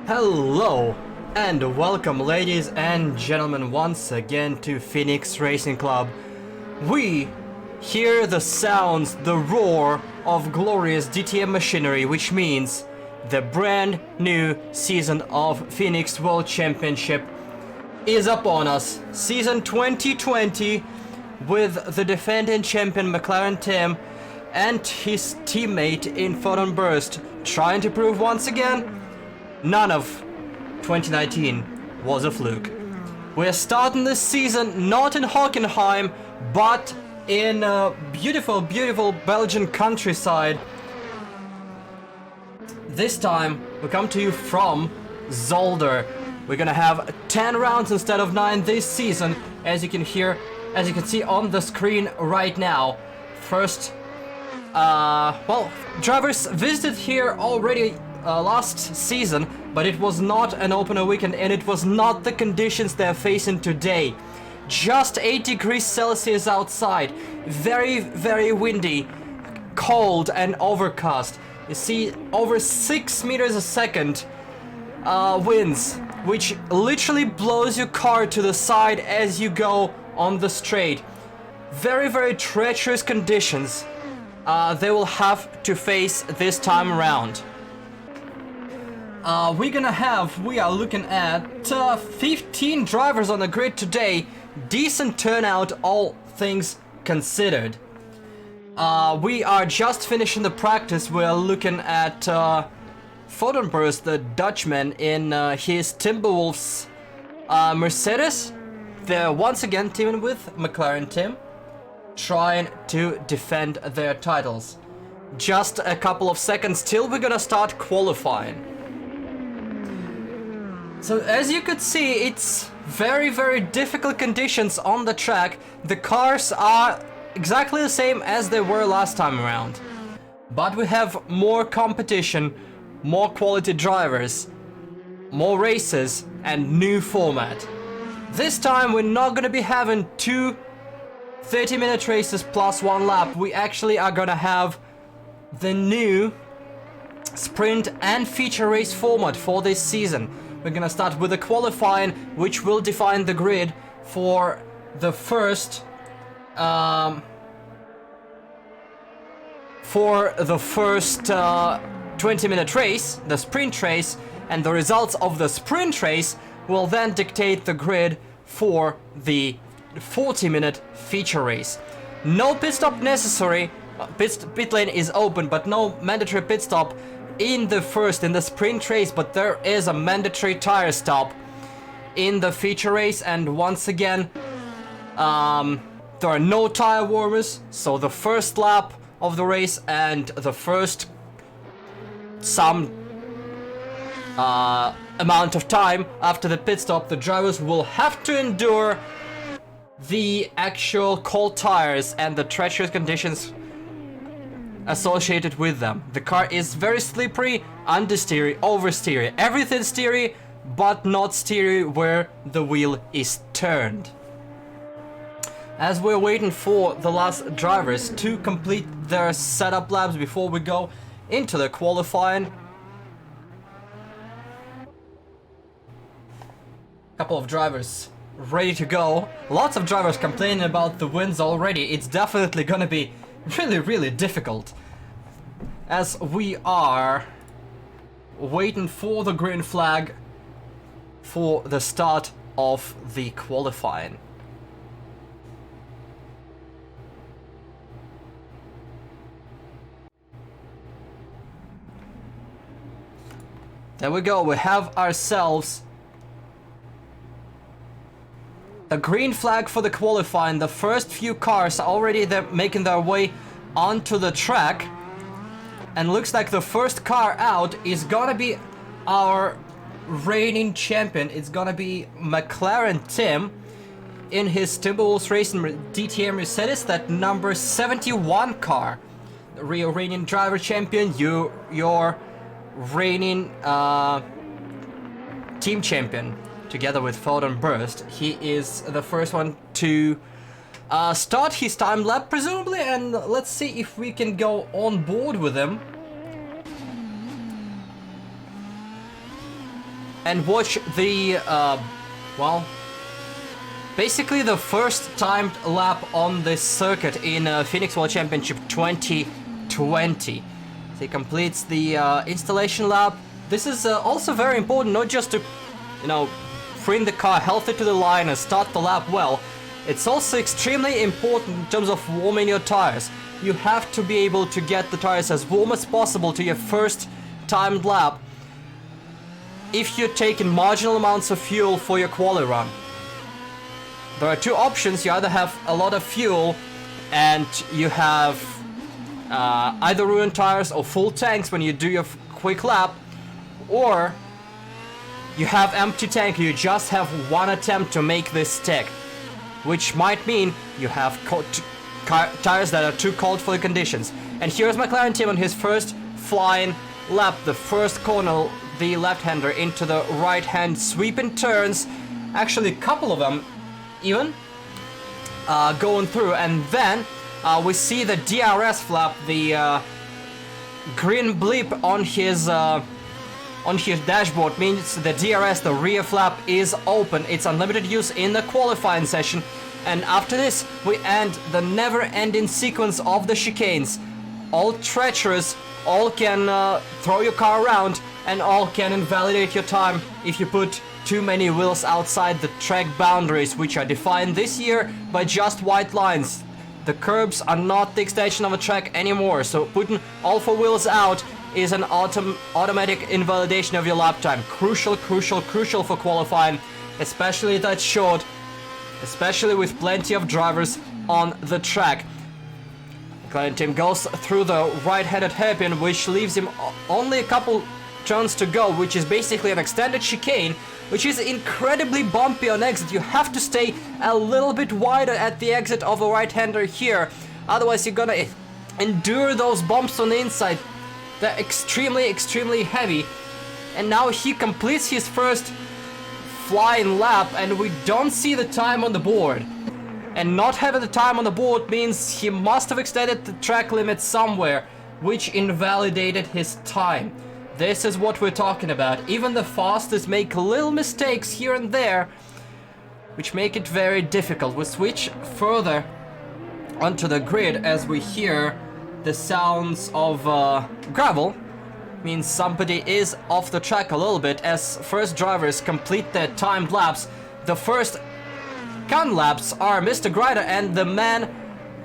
Hello and welcome, ladies and gentlemen, once again to Phoenix Racing Club. We hear the sounds, the roar of glorious DTM machinery, which means the brand new season of Phoenix World Championship is upon us. Season 2020 with the defending champion McLaren Tim and his teammate in Photon Burst trying to prove once again none of 2019 was a fluke. We're starting this season not in Hockenheim, but in a beautiful, beautiful Belgian countryside. This time we come to you from Zolder. We're gonna have 10 rounds instead of 9 this season, as you can see on the screen right now. First, drivers visited here already last season, but it was not an opener weekend and it was not the conditions they're facing today. Just 8 degrees Celsius outside, very, very windy, cold and overcast. You see over 6 meters a second winds, which literally blows your car to the side as you go on the straight. Very, very treacherous conditions they will have to face this time around. We are looking at 15 drivers on the grid today. Decent turnout, all things considered. We are just finishing the practice. We're looking at Photon Burst, the Dutchman, in his Timberwolves Mercedes. They're once again teaming with McLaren Tim, trying to defend their titles. Just a couple of seconds till we're gonna start qualifying. So as you could see, it's very, very difficult conditions on the track. The cars are exactly the same as they were last time around. But we have more competition, more quality drivers, more races, and new format. This time we're not gonna be having two 30-minute races plus 1 lap. We actually are gonna have the new sprint and feature race format for this season. We're gonna start with the qualifying, which will define the grid for the first 20-minute race, the sprint race, and the results of the sprint race will then dictate the grid for the 40-minute feature race. No pit stop necessary. Pit lane is open, but no mandatory pit stop in the sprint race, but there is a mandatory tire stop in the feature race. And once again, there are no tire warmers, so the first lap of the race and the first amount of time after the pit stop, the drivers will have to endure the actual cold tires and the treacherous conditions associated with them. The car is very slippery, understeery, oversteery, everything steery, but not steery where the wheel is turned. As we're waiting for the last drivers to complete their setup laps before we go into the qualifying, couple of drivers ready to go. Lots of drivers complaining about the winds already. It's definitely gonna be really, really difficult as we are waiting for the green flag for the start of the qualifying. There we go, we have ourselves the green flag for the qualifying. The first few cars are already making their way onto the track, and looks like the first car out is gonna be our reigning champion. It's gonna be McLaren Tim in his Timberwolves Racing DTM Mercedes, that number 71 car. The real reigning driver champion, your reigning team champion, together with Photon Burst. He is the first one to start his time lap, presumably, and let's see if we can go on board with him. and watch the, well, basically the first timed lap on this circuit in Phoenix World Championship 2020. So he completes the installation lap. This is also very important, not just to, you know, bring the car healthy to the line and start the lap well. It's also extremely important in terms of warming your tires. You have to be able to get the tires as warm as possible to your first timed lap if you're taking marginal amounts of fuel for your quali run. There are two options. You either have a lot of fuel and you have either ruined tires or full tanks when you do your quick lap, or you have empty tank, you just have one attempt to make this stick, which might mean you have tires that are too cold for the conditions. And here's McLaren team on his first flying lap, the first corner, the left-hander into the right-hand sweeping turns, actually a couple of them even going through, and then we see the DRS flap, the green blip on his dashboard means the DRS, the rear flap, is open. It's unlimited use in the qualifying session, and after this we end the never-ending sequence of the chicanes. All treacherous, all can throw your car around, and all can invalidate your time if you put too many wheels outside the track boundaries, which are defined this year by just white lines. The curbs are not the extension of a track anymore, so putting all four wheels out is an automatic invalidation of your lap time. Crucial, crucial, crucial for qualifying, especially that short, especially with plenty of drivers on the track. McLaren team goes through the right-handed hairpin, which leaves him only a couple turns to go, which is basically an extended chicane, which is incredibly bumpy on exit. You have to stay a little bit wider at the exit of a right-hander here, otherwise you're gonna endure those bumps on the inside. They're extremely, extremely heavy. And now he completes his first flying lap, and we don't see the time on the board. And not having the time on the board means he must have extended the track limit somewhere, which invalidated his time. This is what we're talking about. Even the fastest make little mistakes here and there, which make it very difficult. We switch further onto the grid as we hear the sounds of gravel. Means somebody is off the track a little bit as first drivers complete their timed laps. The first count laps are Mr. Grider and the man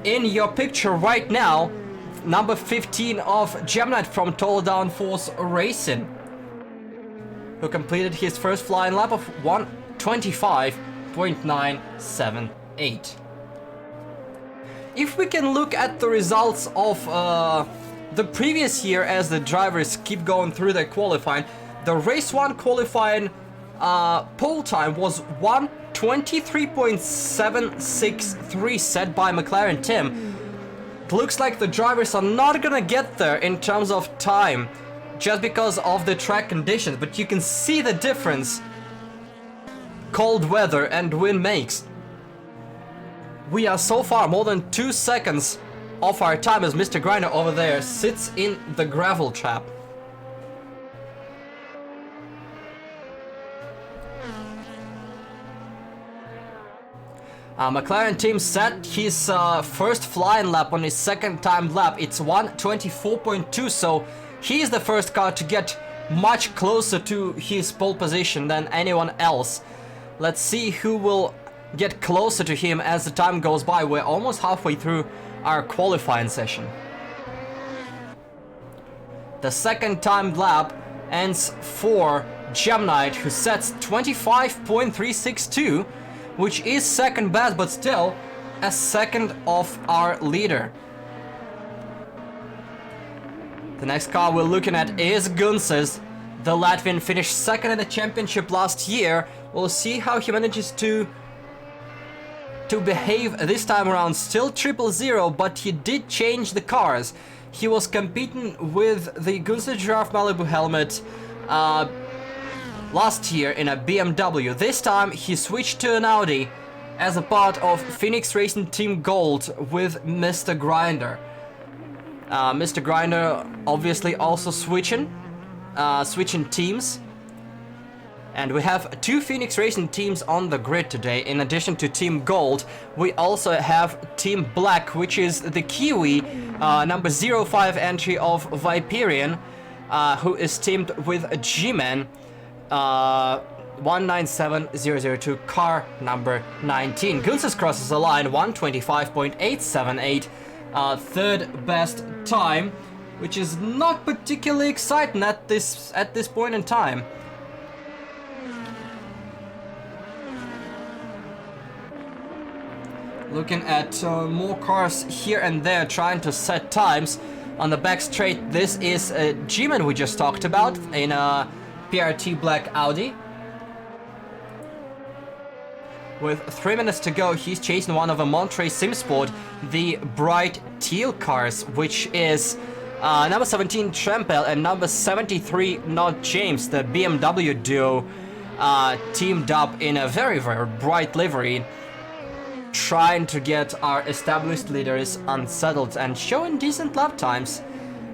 in your picture right now, number 15 of Gemini from Total Downforce Racing, who completed his first flying lap of 1:25.978. If we can look at the results of the previous year as the drivers keep going through their qualifying, the race 1 qualifying pole time was 1:23.763 set by McLaren team. It looks like the drivers are not gonna get there in terms of time just because of the track conditions, but you can see the difference cold weather and wind makes. We are so far more than 2 seconds off our time as Mr. Grinder over there sits in the gravel trap. McLaren team set his first flying lap on his second timed lap. It's 1:24.2, so he is the first car to get much closer to his pole position than anyone else. Let's see who will get closer to him as the time goes by. We're almost halfway through our qualifying session. The second timed lap ends for Gemini, who sets 25.362, which is second best, but still a second of our leader. The next car we're looking at is Guns's. The Latvian finished second in the championship last year. We'll see how he manages to behave this time around. Still 000, but he did change the cars. He was competing with the Guns's Giraffe Malibu helmet last year in a BMW. This time he switched to an Audi as a part of Phoenix Racing Team Gold with Mr. Grinder. Mr. Grinder obviously also switching teams. And we have two Phoenix Racing teams on the grid today. In addition to Team Gold, we also have Team Black, which is the Kiwi number 05 entry of Viperion, who is teamed with G-Man 197002, car number 19. Gunses crosses the line 125.878, third best time, which is not particularly exciting at this point in time. Looking at more cars here and there trying to set times on the back straight. This is G-Man we just talked about in a PRT Black Audi. With 3 minutes to go, he's chasing one of a Monterey Simsport, the bright teal cars, which is number 17 Trempel and number 73 Not James, the BMW duo, teamed up in a very, very bright livery, trying to get our established leaders unsettled and showing decent lap times.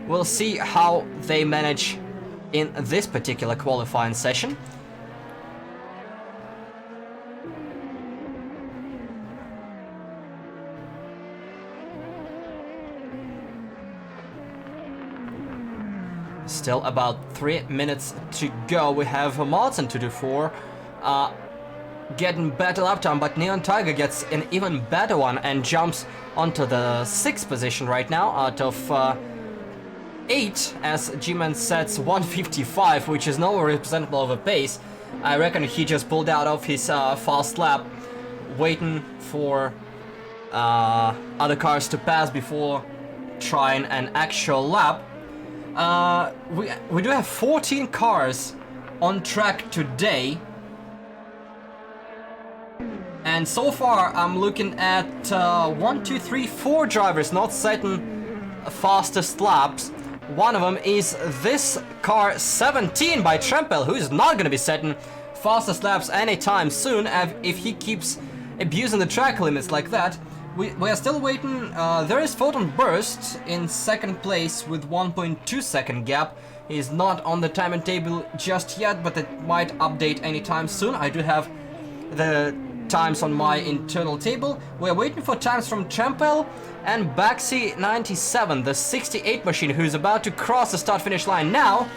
We'll see how they manage in this particular qualifying session. Still about 3 minutes to go. We have Martin to do 4. Getting better lap time, but Neon Tiger gets an even better one and jumps onto the 6th position right now out of 8, as G-Man sets 155, which is no representative of a pace. I reckon he just pulled out of his fast lap, waiting for other cars to pass before trying an actual lap. We do have 14 cars on track today. And so far, I'm looking at 1, 2, 3, 4 drivers not setting fastest laps. One of them is this car 17 by Trempel, who is not going to be setting fastest laps anytime soon if he keeps abusing the track limits like that. We are still waiting. There is Photon Burst in 2nd place with 1.2 second gap. He's not on the timing table just yet, but it might update anytime soon. I do have the times on my internal table. We're waiting for times from Trempel and Baxi 97, the 68 machine, who's about to cross the start-finish line now,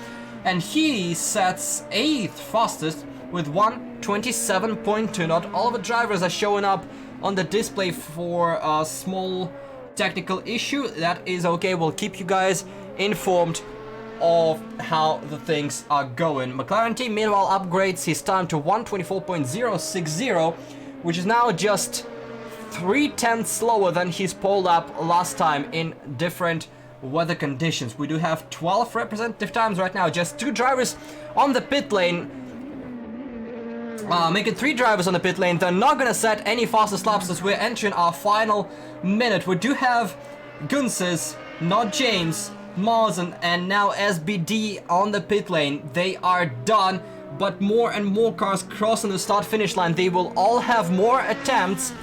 and he sets 8th fastest with 1:27.2. Not all of the drivers are showing up on the display for a small technical issue. That is okay. We'll keep you guys informed of how the things are going. McLaren team meanwhile upgrades his time to 1:24.060, which is now just 3/10 slower than his pole lap last time in different weather conditions. We do have 12 representative times right now, just 2 drivers on the pit lane. Making 3 drivers on the pit lane. They're not gonna set any fastest laps as we're entering our final minute. We do have Gunses, Not James, Marzen, and now SBD on the pit lane. They are done, but more and more cars crossing the start-finish line. They will all have more attempts.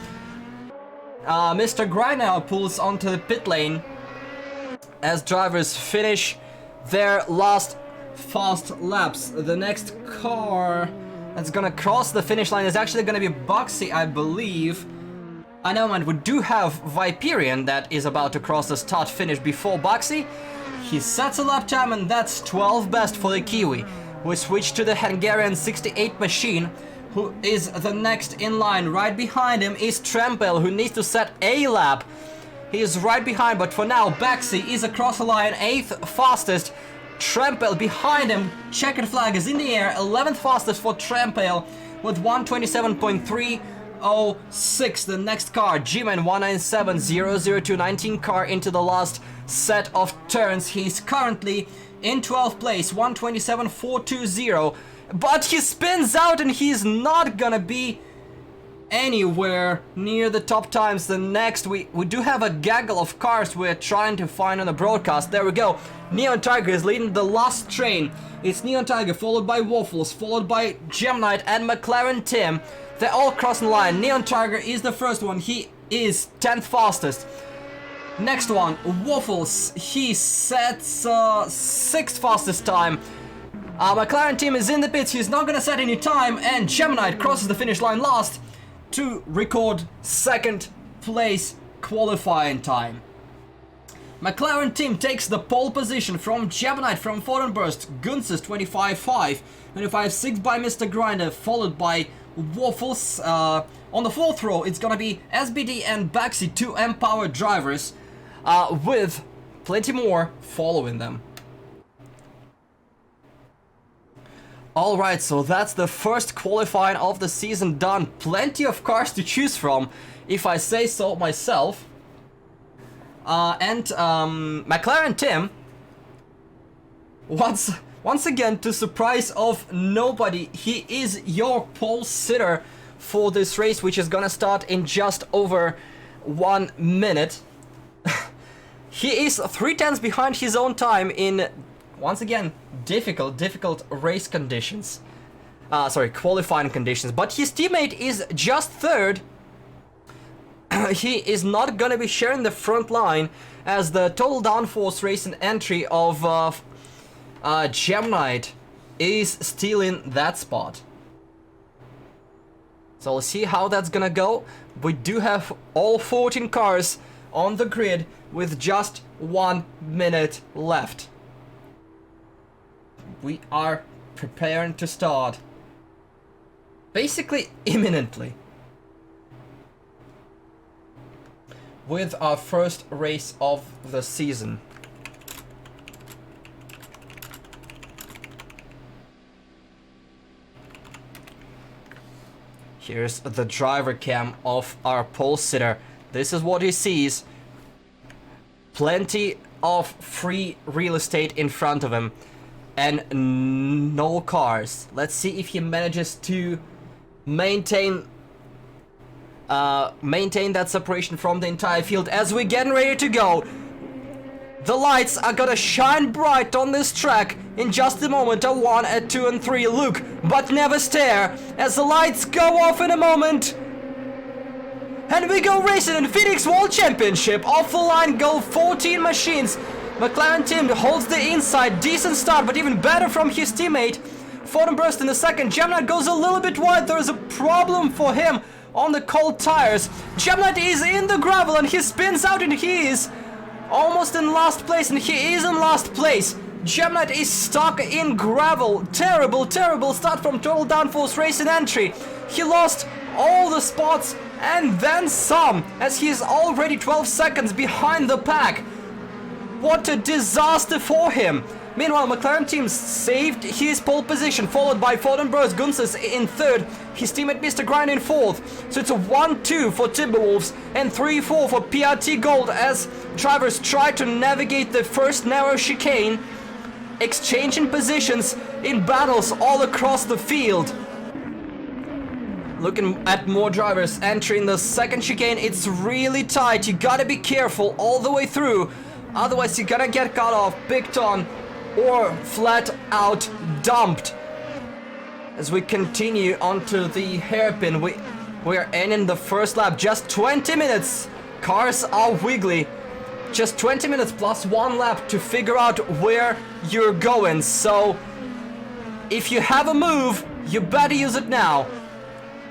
Mr. Greinau pulls onto the pit lane as drivers finish their last fast laps. The next car that's gonna cross the finish line is actually gonna be Baxi, I believe. I know, man, we do have Viperion that is about to cross the start-finish before Baxi. He sets a lap time, and that's 12 best for the Kiwi. We switch to the Hungarian 68 machine, who is the next in line. Right behind him is Trempel, who needs to set a lap. He is right behind, but for now, Baxi is across the line, 8th fastest. Trempel behind him, checkered flag is in the air, 11th fastest for Trempel with 1:27.306. The next car, G-Man 197002, 19 car into the last set of turns. He's currently in 12th place, 1:27.420, but he spins out and he's not gonna be anywhere near the top times. The next, we do have a gaggle of cars we're trying to find on the broadcast. There we go. Neon Tiger is leading the last train. It's Neon Tiger, followed by Waffles, followed by Gem Knight and McLaren Tim. They're all crossing the line. Neon Tiger is the first one. He is 10th fastest. Next one, Waffles. He sets 6th fastest time. McLaren team is in the pits, he's not gonna set any time, and Gemini crosses the finish line last to record second place qualifying time. McLaren team takes the pole position from Gemini from Fordenburst, Gunz's 25.5, 25.6 by Mr. Grinder, followed by Waffles. On the fourth row, it's gonna be SBD and Baxi, two M-powered drivers, with plenty more following them. Alright, so that's the first qualifying of the season done. Plenty of cars to choose from, if I say so myself. McLaren Tim, once again, to surprise of nobody, he is your pole sitter for this race, which is gonna start in just over 1 minute. He is 3/10 behind his own time in, once again, difficult race conditions. Qualifying conditions. But his teammate is just third. He is not gonna be sharing the front line as the total downforce race and entry of Gemini is stealing that spot. So we'll see how that's gonna go. We do have all 14 cars on the grid with just 1 minute left. We are preparing to start. Basically imminently. With our first race of the season. Here's the driver cam of our pole sitter. This is what he sees. Plenty of free real estate in front of him and no cars. Let's see if he manages to maintain that separation from the entire field as we're getting ready to go. The lights are gonna shine bright on this track in just a moment. A 1, a 2, and 3. Look, but never stare as the lights go off in a moment. And we go racing in Phoenix World Championship. Off the line go 14 machines. McLaren team holds the inside. Decent start, but even better from his teammate. Fordenburst in the second. Gemini goes a little bit wide. There is a problem for him on the cold tires. Gemini is in the gravel and he spins out and he is almost in last place, and he is in last place. Gemini is stuck in gravel. Terrible start from total downforce race and entry. He lost all the spots and then some, as he is already 12 seconds behind the pack. What a disaster for him. Meanwhile, McLaren team saved his pole position, followed by Fordenburst Gunzes in third, his teammate Mr. Grind in fourth. So it's a 1-2 for Timberwolves and 3-4 for PRT Gold as drivers try to navigate the first narrow chicane, exchanging positions in battles all across the field. Looking at more drivers entering the second chicane, it's really tight. You gotta be careful all the way through, otherwise you're gonna get cut off, picked on, or flat out dumped. As we continue onto the hairpin, we're ending the first lap. Just 20 minutes. Cars are wiggly. Just 20 minutes plus 1 lap to figure out where you're going. So if you have a move, you better use it now.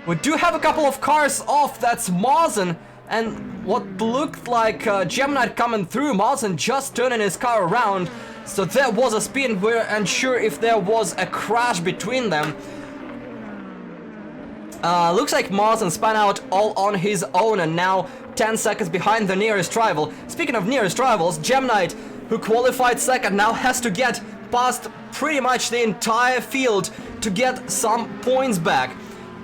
We do have a couple of cars off. That's Marzen and what looked like Gemini coming through. Marzen just turning his car around. So there was a spin, and we're unsure if there was a crash between them. Looks like Marzen spun out all on his own and now 10 seconds behind the nearest rival. Speaking of nearest rivals, Gemini, who qualified second, now has to get past pretty much the entire field to get some points back.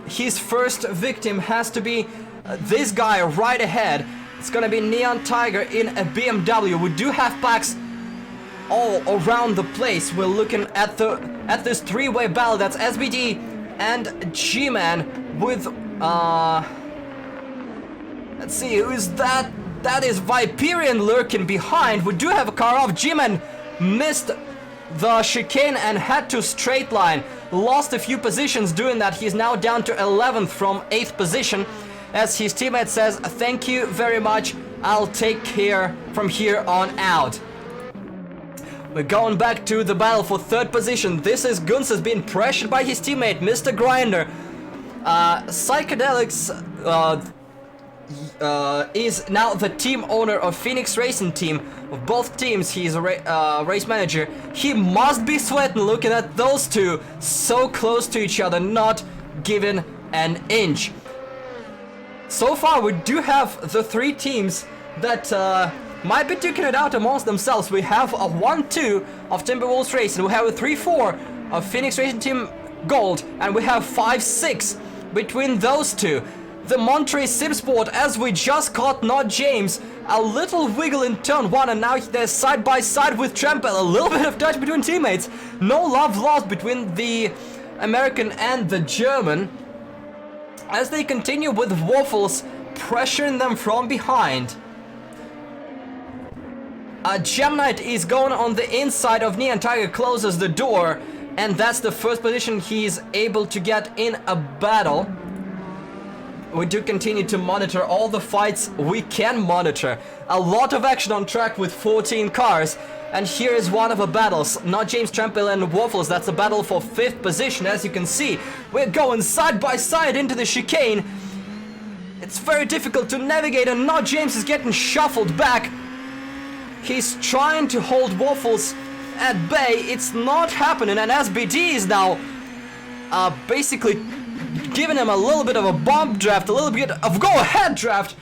His first victim has to be this guy right ahead. It's gonna be Neon Tiger in a BMW. We do have packs all around the place. We're looking at this three-way battle. That's SBD and G-Man with let's see, who is that? That is Viperian lurking behind. We do have a car off. G-Man missed the chicane and had to straight line. Lost a few positions doing that. He's now down to 11th from 8th position as his teammate says, thank you very much, I'll take care from here on out. We're going back to the battle for third position. This is Gunses being pressured by his teammate, Mr. Grinder. Psychedelics is now the team owner of Phoenix Racing Team. Of both teams, he's a race manager. He must be sweating looking at those two so close to each other, not given an inch. So far, we do have the three teams that might be duking it out amongst themselves. We have a 1-2 of Timberwolves Racing, we have a 3-4 of Phoenix Racing Team Gold, and we have 5-6 between those two. The Monterey Simsport, as we just caught Not James, a little wiggle in turn 1, and now they're side by side with Trampel. A little bit of touch between teammates. No love lost between the American and the German, as they continue with Waffles pressuring them from behind. Gemnite is going on the inside of Neon Tiger, closes the door, and that's the first position he's able to get in a battle. We do continue to monitor all the fights we can monitor. A lot of action on track with 14 cars. And here is one of the battles. Not James, Trampel and Waffles. That's a battle for 5th position. As you can see, we're going side by side into the chicane. It's very difficult to navigate, and Not James is getting shuffled back. He's trying to hold Waffles at bay. It's not happening, and SBD is now basically giving him a little bit of a bump draft, a little bit of go-ahead draft,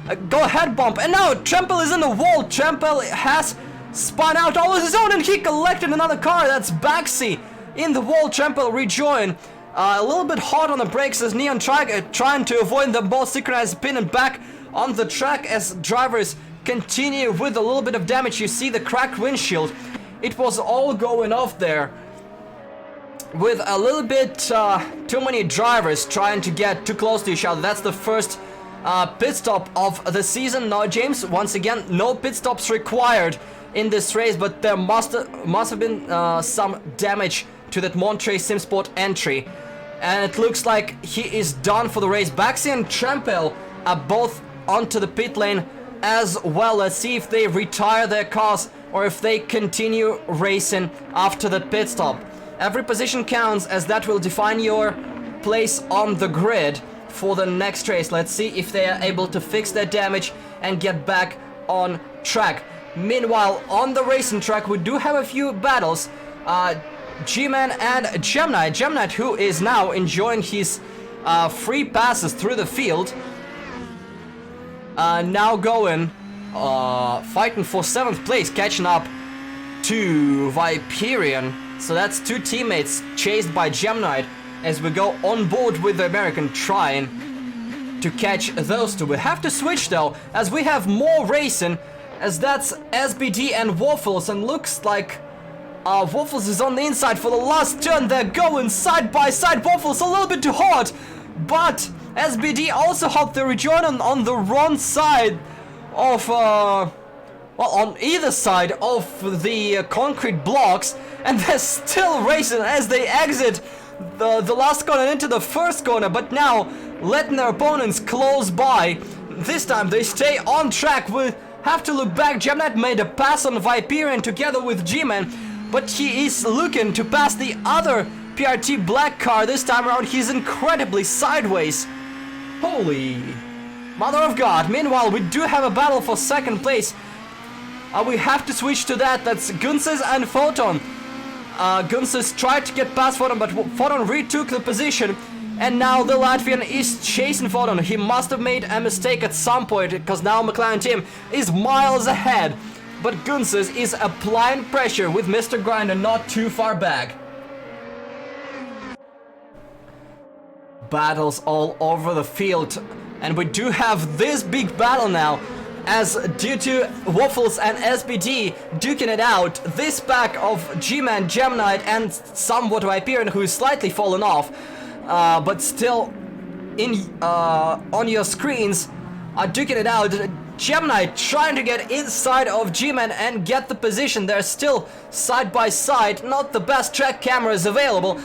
a go-ahead bump, and now Trampel is in the wall. Trampel has spun out all of his own, and he collected another car. That's Baxi in the wall. Trampel rejoin. A little bit hard on the brakes as Neon trying to avoid them both synchronized spinning back on the track as drivers continue with a little bit of damage. You see the cracked windshield. It was all going off there, with a little bit too many drivers trying to get too close to each other. That's the first pit stop of the season. Now James, once again, no pit stops required in this race, but there must have been some damage to that Monterey Simsport entry, and it looks like he is done for the race. Baxi and Trampel are both onto the pit lane as well. Let's see if they retire their cars or if they continue racing after the pit stop. Every position counts, as that will define your place on the grid for the next race. Let's see if they are able to fix their damage and get back on track. Meanwhile, on the racing track, we do have a few battles. G-Man and Gemnite. Gemnite, who is now enjoying his free passes through the field. Now going, fighting for 7th place, catching up to Viperian. So that's two teammates chased by Gemnite as we go on board with the American, trying to catch those two. We have to switch though, as we have more racing, as that's SBD and Waffles, and looks like Waffles is on the inside for the last turn. They're going side by side. Waffles a little bit too hard, but SBD also hopped the rejoin on the wrong side of well, on either side of the concrete blocks, and they're still racing as they exit the last corner into the first corner, but now letting their opponents close by. This time they stay on track. We have to look back. Gemnite made a pass on Viperian together with G-Man, but he is looking to pass the other PRT black car. This time around he's incredibly sideways. Holy mother of God. Meanwhile, we do have a battle for 2nd place. We have to switch to that. That's Gunses and Photon. Gunses tried to get past Photon, but Photon retook the position. And now the Latvian is chasing Photon. He must have made a mistake at some point, because now McLaren team is miles ahead. But Gunses is applying pressure with Mr. Grinder not too far back. Battles all over the field. And we do have this big battle now, as due to Waffles and SBD duking it out, this pack of G-Man, Gemnite and somewhat Viperian, who is slightly fallen off, but still in on your screens, are duking it out. Gemnite trying to get inside of G-Man and get the position. They're still side by side, not the best track cameras available,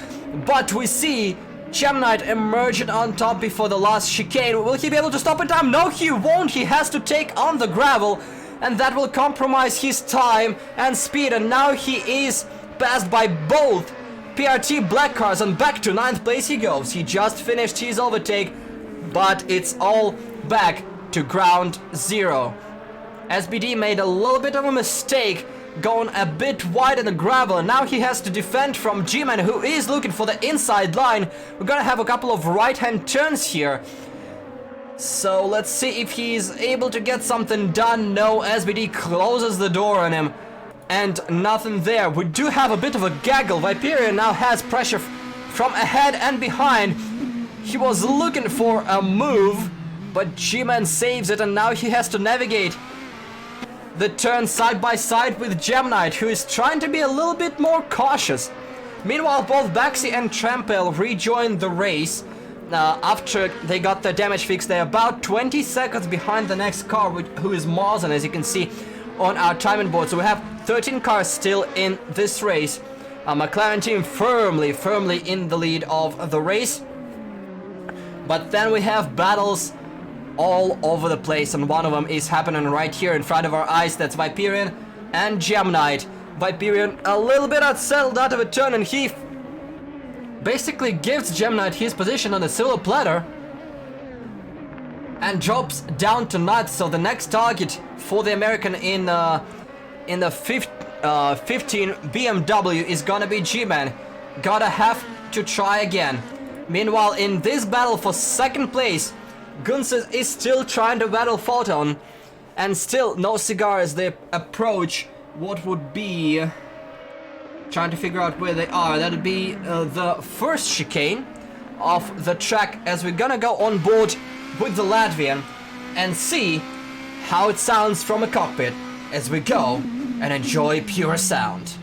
but we see Gemnite emerging on top before the last chicane. Will he be able to stop in time? No, he won't. He has to take on the gravel and that will compromise his time and speed, and now he is passed by both PRT black cars, and back to 9th place he goes. He just finished his overtake, but it's all back to ground zero. SBD made a little bit of a mistake going a bit wide in the gravel, and now he has to defend from G-Man, who is looking for the inside line. We're gonna have a couple of right-hand turns here, so let's see if he's able to get something done. No, SBD closes the door on him, and nothing there. We do have a bit of a gaggle. Viperian now has pressure from ahead and behind. He was looking for a move, but G-Man saves it, and now he has to navigate the turn side by side with Gemknight, who is trying to be a little bit more cautious. Meanwhile, both Baxi and Trampel rejoined the race after they got their damage fixed. They're about 20 seconds behind the next car, who is Marzen, as you can see on our timing board. So we have 13 cars still in this race. McLaren team firmly in the lead of the race. But then we have battles all over the place, and one of them is happening right here in front of our eyes. That's Viperian and Gemknight. Viperian a little bit unsettled out of a turn, and he basically gives Gemknight his position on the silver platter and drops down to 9th. So the next target for the American in the 15 BMW is gonna be G-Man. Gotta have to try again. Meanwhile, in this battle for second place, Gunses is still trying to battle Photon, and still no cigar as they approach what would be, trying to figure out where they are. That would be the first chicane of the track, as we're gonna go on board with the Latvian and see how it sounds from a cockpit as we go and enjoy pure sound.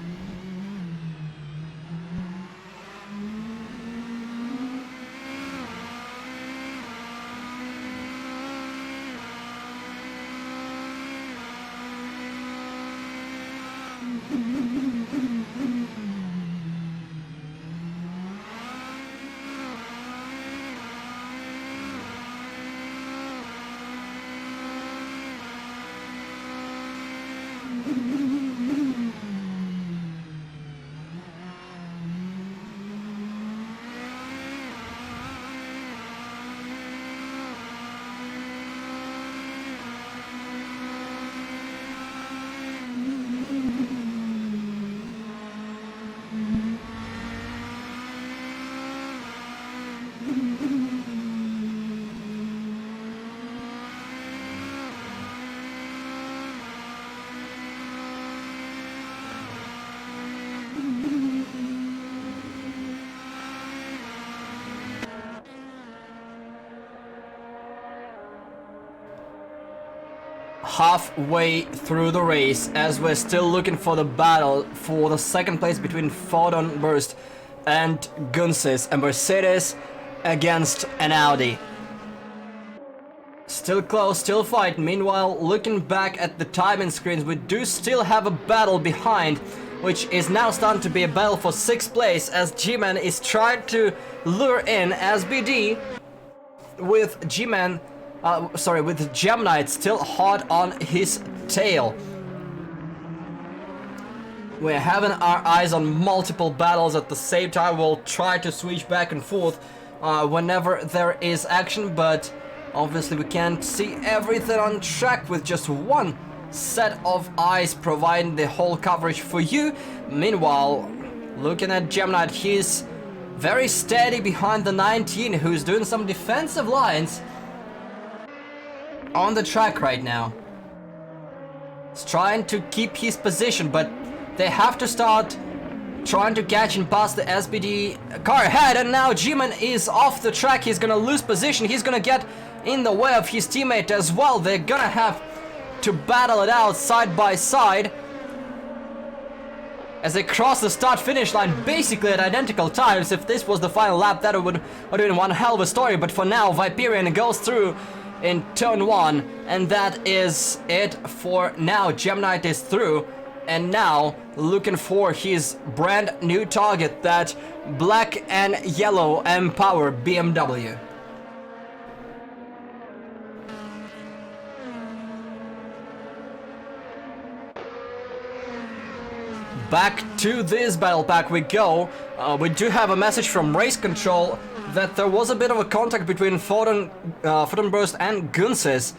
Halfway through the race, as we're still looking for the battle for the second place between Photon Burst and Gunsis, a Mercedes against an Audi. Still close, still fight. Meanwhile, looking back at the timing screens, we do still have a battle behind, which is now starting to be a battle for 6th place, as G-Man is trying to lure in SBD with G-Man, with Gemknight still hot on his tail. We're having our eyes on multiple battles at the same time. We'll try to switch back and forth whenever there is action, but obviously we can't see everything on track with just one set of eyes providing the whole coverage for you. Meanwhile, looking at Gemknight, he's very steady behind the 19, who's doing some defensive lines on the track right now. He's trying to keep his position, but they have to start trying to catch and pass the SBD car ahead, and now G-Man is off the track. He's gonna lose position. He's gonna get in the way of his teammate as well. They're gonna have to battle it out side by side as they cross the start-finish line basically at identical times. If this was the final lap, that would have been one hell of a story, but for now, Viperian goes through in turn 1, and that is it for now. Gemknight is through, and now looking for his brand new target, that black and yellow M-Power BMW. back to this battle pack we go. We do have a message from race control that there was a bit of a contact between Fortenburst and Gunsis.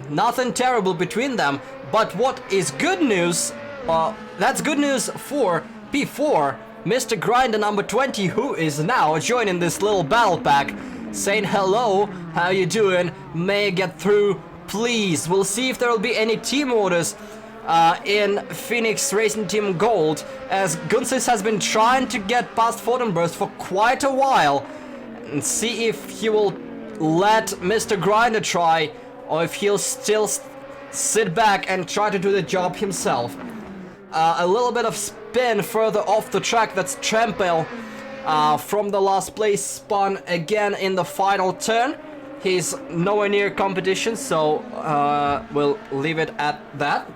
Nothing terrible between them, but what is good news, that's good news for P4, Mr. Grinder number 20, who is now joining this little battle pack, saying hello, how you doing, may I get through, please. We'll see if there will be any team orders in Phoenix Racing Team Gold, as Gunsis has been trying to get past Fortenburst for quite a while, and see if he will let Mr. Grinder try, or if he'll still sit back and try to do the job himself. A little bit of spin further off the track, that's Trempel from the last place, spun again in the final turn. He's nowhere near competition, so we'll leave it at that.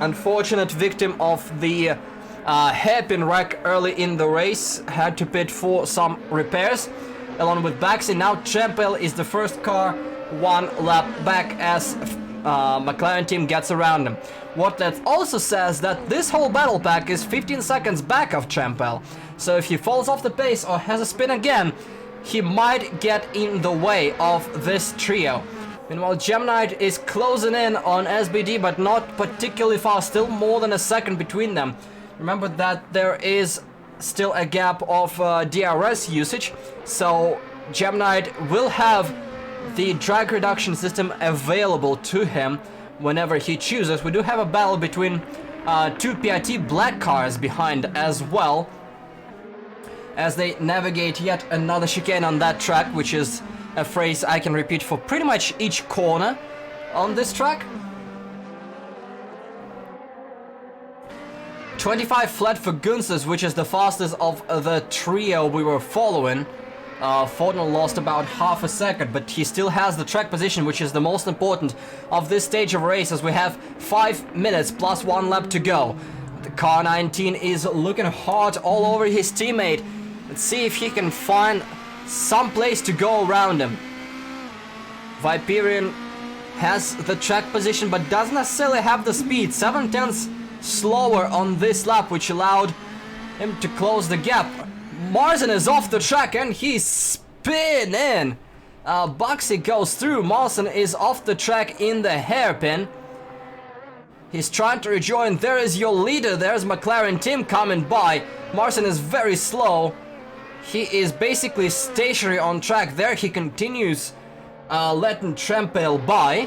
Unfortunate victim of the hairpin wreck early in the race, had to pit for some repairs along with Baxi. Now Trempel is the first car one lap back as McLaren team gets around him. What that also says that this whole battle pack is 15 seconds back of Trempel, so if he falls off the pace or has a spin again, he might get in the way of this trio. Meanwhile, Gemnite is closing in on SBD, but not particularly fast, still more than a second between them. Remember that there is still a gap of DRS usage, so Gemnite will have the drag reduction system available to him whenever he chooses. We do have a battle between two PIT black cars behind as well, as they navigate yet another chicane on that track, which is a phrase I can repeat for pretty much each corner on this track. 25 flat for Gunsis, which is the fastest of the trio we were following. Fortnell lost about half a second, but he still has the track position, which is the most important of this stage of race, as we have 5 minutes plus 1 lap to go. The car 19 is looking hard all over his teammate. Let's see if he can find some place to go around him. Viperian has the track position, but doesn't necessarily have the speed. 7/10 slower on this lap, which allowed him to close the gap. Marzen is off the track and he's spinning. Buxy goes through. Marzen is off the track in the hairpin. He's trying to rejoin. There is your leader. There's McLaren team coming by. Marzen is very slow. He is basically stationary on track. There he continues letting Trempel by.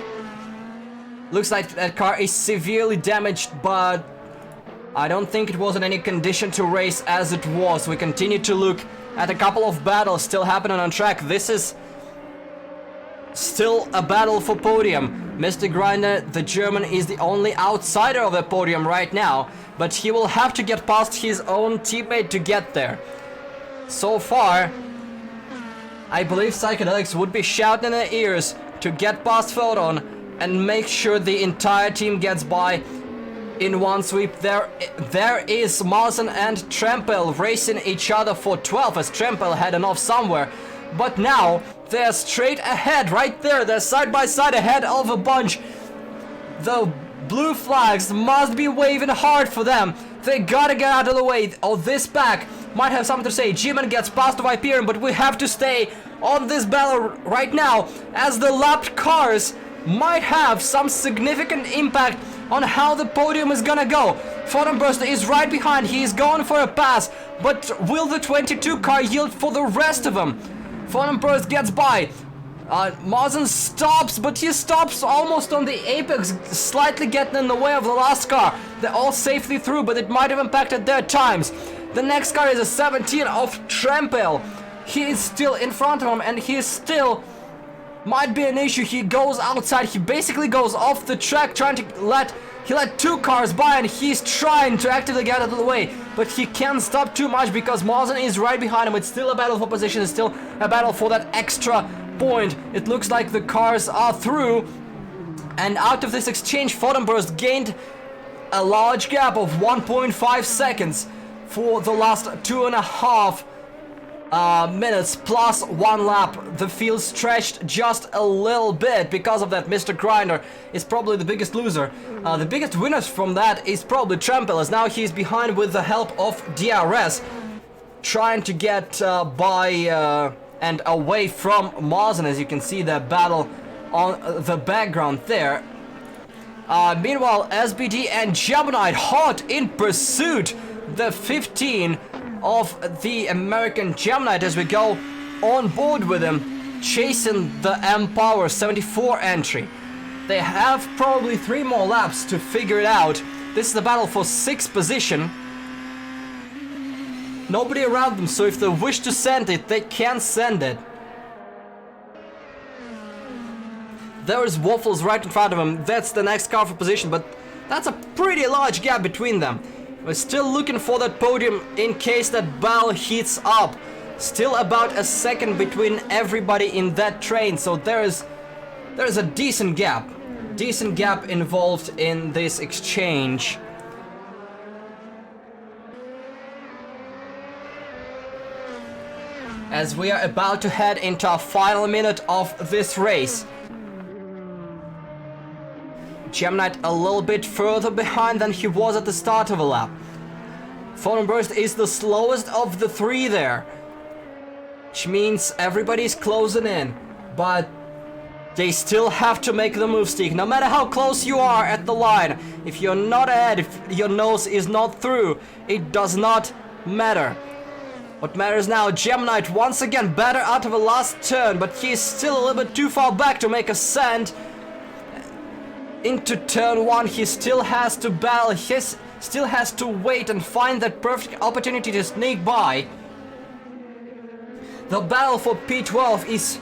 Looks like that car is severely damaged, but I don't think it was in any condition to race as it was. We continue to look at a couple of battles still happening on track. This is still a battle for podium. Mr. Grinder, the German, is the only outsider of the podium right now, but he will have to get past his own teammate to get there. So far, I believe Psychedelics would be shouting in their ears to get past Photon and make sure the entire team gets by in one sweep. There is Marzen and Trempel racing each other for 12, as Trempel had enough somewhere. But now they're straight ahead, right there. They're side by side ahead of a bunch. The blue flags must be waving hard for them. They gotta get out of the way. Oh, this pack might have something to say. G-Man gets past the Viperian, but we have to stay on this battle right now, as the lapped cars might have some significant impact on how the podium is gonna go. Fortenburst is right behind. He is going for a pass, but will the 22 car yield for the rest of them? Fortenburst gets by. Marzen stops, but he stops almost on the apex, slightly getting in the way of the last car. They're all safely through, but it might have impacted their times. The next car is a 17 of Trempel. He is still in front of him, and he is still might be an issue. He goes outside. He basically goes off the track, trying to let 2 cars by, and he's trying to actively get out of the way, but he can't stop too much because Marzen is right behind him. It's still a battle for position. It's still a battle for that extra point. It looks like the cars are through, and out of this exchange, Fortenburst gained a large gap of 1.5 seconds for the last 2.5 minutes plus 1 lap. The field stretched just a little bit. Because of that, Mr. Grinder is probably the biggest loser. The biggest winners from that is probably Trempel, as now he's behind with the help of DRS, trying to get by and away from Mazen, as you can see the battle on the background there. Meanwhile, SBD and Gemini hot in pursuit. The 15 of the American Gemini as we go on board with him, chasing the M-Power 74 entry. They have probably 3 more laps to figure it out. This is the battle for 6th position. Nobody around them, so if they wish to send it, they can send it. There is Waffles right in front of him. That's the next car for position, but that's a pretty large gap between them. We're still looking for that podium in case that battle heats up. Still about a second between everybody in that train, so there is a decent gap. Decent gap involved in this exchange. As we are about to head into our final minute of this race. Gemini a little bit further behind than he was at the start of the lap. Photon Burst is the slowest of the 3 there, which means everybody's closing in, but they still have to make the move stick. No matter how close you are at the line, if you're not ahead, if your nose is not through, it does not matter. What matters now, Gemini once again better out of the last turn, but he's still a little bit too far back to make a send. Into turn 1, he still has to battle, he still has to wait and find that perfect opportunity to sneak by. The battle for P12 is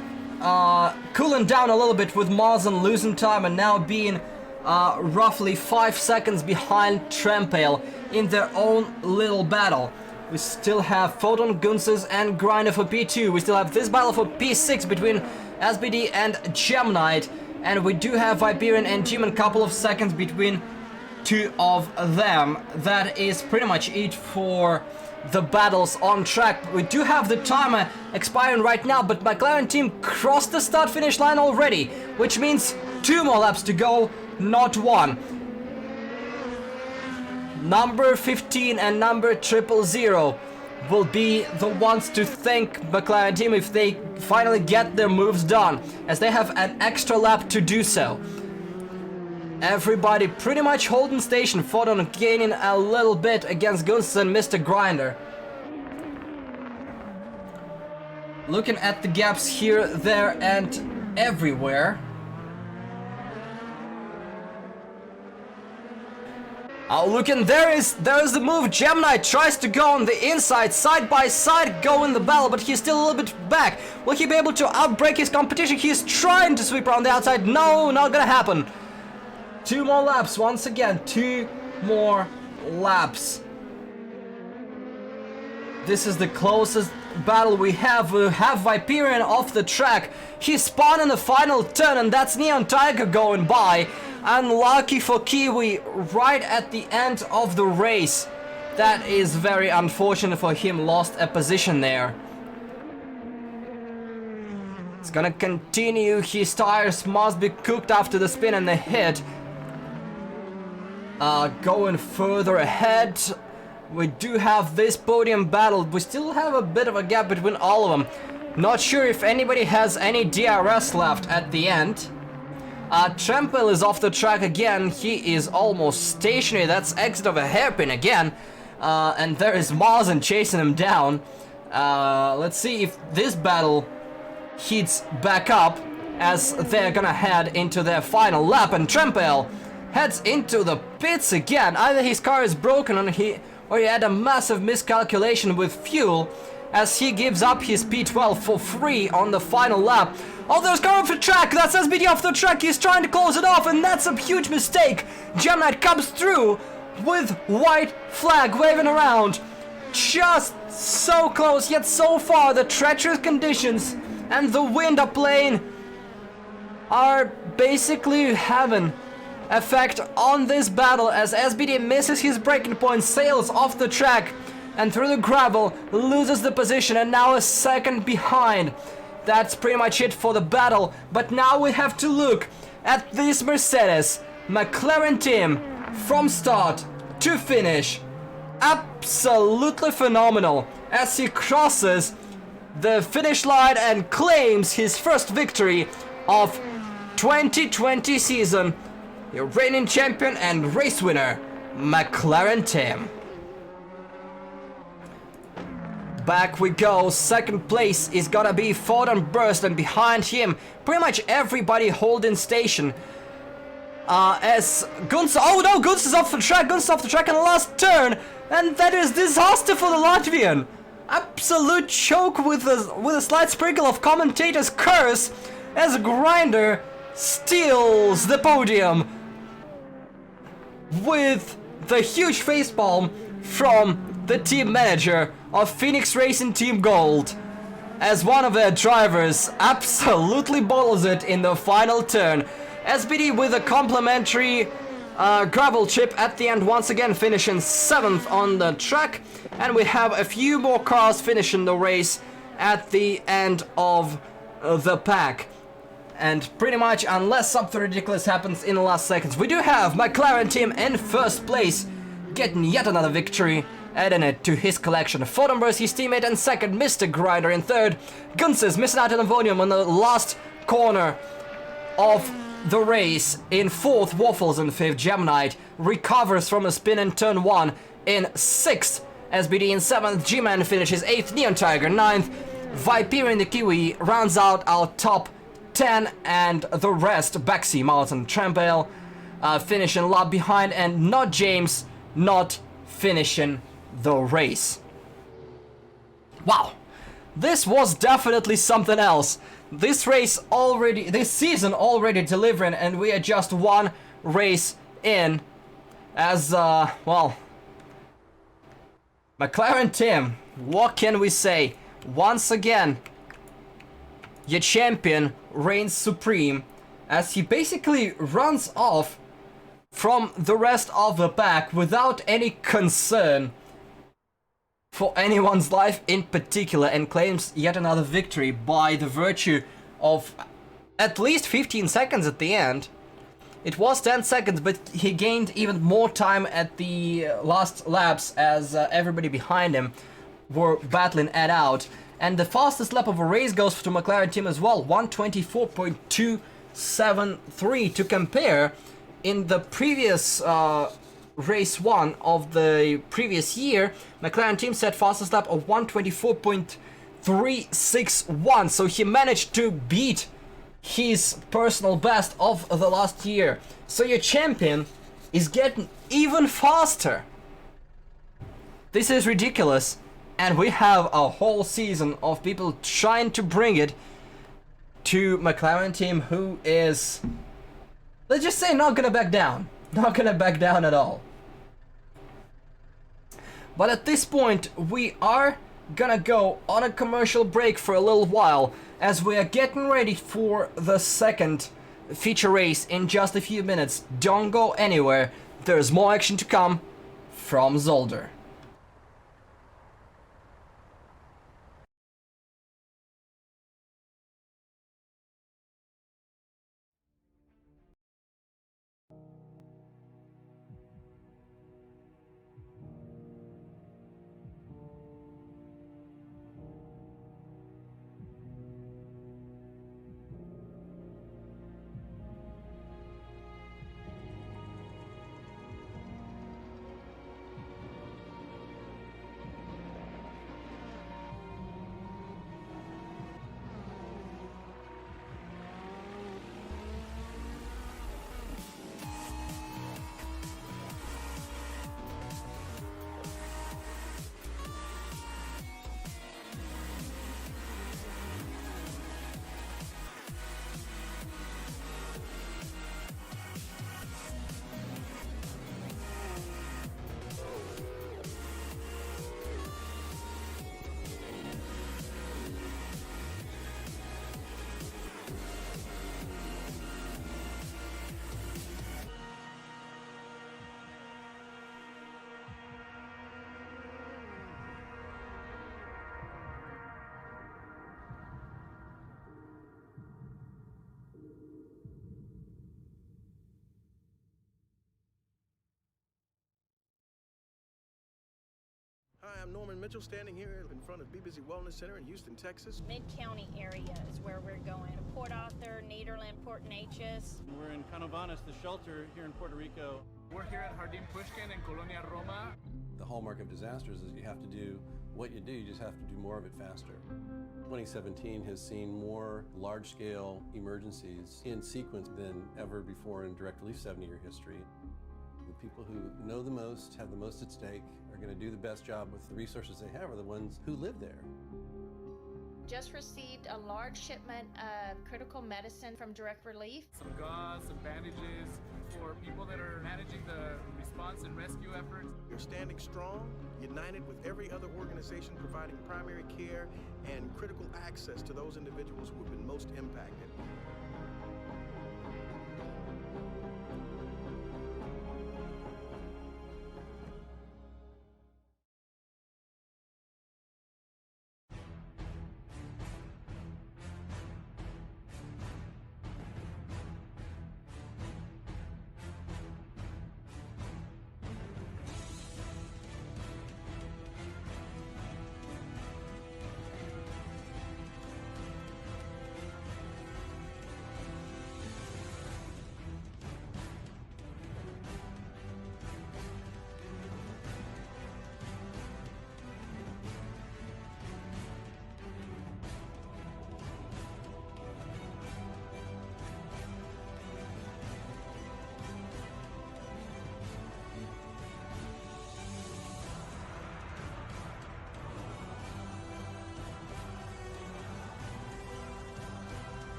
cooling down a little bit, with Mazen losing time and now being roughly 5 seconds behind Trempale in their own little battle. We still have Photon, Gunses and Grinder for P2. We still have this battle for P6 between SBD and Gemini. And we do have Viperian and Jim, a couple of seconds between 2 of them. That is pretty much it for the battles on track. We do have the timer expiring right now, but McLaren team crossed the start finish line already, which means 2 more laps to go, not 1. Number 15 and number 000 will be the ones to thank McLaren team if they finally get their moves done, as they have an extra lap to do so. Everybody pretty much holding station. Photon gaining a little bit against Guns and Mr. Grinder. Looking at the gaps here, there and everywhere. Oh, look, and there's the move. Gemini tries to go on the inside, side by side, go in the battle, but he's still a little bit back. Will he be able to outbreak his competition? He's trying to sweep around the outside. No, not gonna happen. 2 more laps, once again, 2 more laps. This is the closest battle we have. We have Viperian off the track. He spun in the final turn, and that's Neon Tiger going by. Unlucky for Kiwi right at the end of the race. That is very unfortunate for him, lost a position there. It's gonna continue, his tires must be cooked after the spin and the hit. Going further ahead, we do have this podium battle. We still have a bit of a gap between all of them. Not sure if anybody has any DRS left at the end. Trempel is off the track again. He is almost stationary. That's exit of a hairpin again. And there is Mazen chasing him down. Let's see if this battle heats back up as they're gonna head into their final lap. And Trempel heads into the pits again. Either his car is broken or he had a massive miscalculation with fuel, as he gives up his P12 for free on the final lap. Oh, there's car off the track. That's SBD off the track. He's trying to close it off, and that's a huge mistake. Gemini comes through with white flag waving around. Just so close, yet so far. The treacherous conditions and the wind are basically having effect on this battle, as SBD misses his braking point, sails off the track and through the gravel loses the position and now is second behind. That's pretty much it for the battle, but now we have to look at this Mercedes McLaren team from start to finish. Absolutely phenomenal as he crosses the finish line and claims his first victory of 2020 season. Your reigning champion and race winner, McLaren team. Back we go. Second place is gonna be Ford and Burst, and behind him pretty much everybody holding station. As Guns, oh no, Guns is off the track. Guns is off the track in the last turn, and that is disaster for the Latvian. Absolute choke with a slight sprinkle of commentator's curse as Grinder steals the podium with the huge facepalm from the team manager of Phoenix Racing Team Gold, as one of their drivers absolutely bowls it in the final turn. SBD with a complimentary gravel chip at the end, once again finishing 7th on the track, and we have a few more cars finishing the race at the end of the pack. And pretty much, unless something ridiculous happens in the last seconds, we do have McLaren team in first place, getting yet another victory, adding it to his collection. Fodenberg, his teammate, in second. Mr. Grinder in third. Gunses missing out on the podium on the last corner of the race in fourth. Waffles in fifth. Gemnite recovers from a spin in turn 1 in sixth. SBD in seventh. G-Man finishes eighth. Neon Tiger ninth. Viperian the Kiwi rounds out our top 10, and the rest, Baxi, Martin, Trampale, finishing lap behind, and not James, not finishing the race. Wow, this was definitely something else. This season already delivering, and we are just one race in. As well, McLaren team, what can we say? Once again, your champion reigns supreme as he basically runs off from the rest of the pack without any concern for anyone's life in particular, and claims yet another victory by the virtue of at least 15 seconds at the end. It was 10 seconds, but he gained even more time at the last laps as everybody behind him were battling it out. And the fastest lap of a race goes to McLaren team as well, 1:24.273. To compare, in the previous race 1 of the previous year, McLaren team set fastest lap of 1:24.361. So he managed to beat his personal best of the last year. So your champion is getting even faster. This is ridiculous. And we have a whole season of people trying to bring it to McLaren team, who is, let's just say, not gonna back down. Not gonna back down at all. But at this point, we are gonna go on a commercial break for a little while, as we are getting ready for the second feature race in just a few minutes. Don't go anywhere. There's more action to come from Zolder. Hi, I'm Norman Mitchell, standing here in front of BBC Wellness Center in Houston, Texas. Mid-County area is where we're going. Port Arthur, Nederland, Port Neches. We're in Canovanas, the shelter here in Puerto Rico. We're here at Jardín Pushkin in Colonia Roma. The hallmark of disasters is you have to do what you do, you just have to do more of it faster. 2017 has seen more large-scale emergencies in sequence than ever before in direct relief 70-year history. The people who know the most, have the most at stake, are going to do the best job with the resources they have are the ones who live there. Just received a large shipment of critical medicine from Direct Relief. Some gauze, some bandages for people that are managing the response and rescue efforts. You're standing strong, united with every other organization providing primary care and critical access to those individuals who have been most impacted.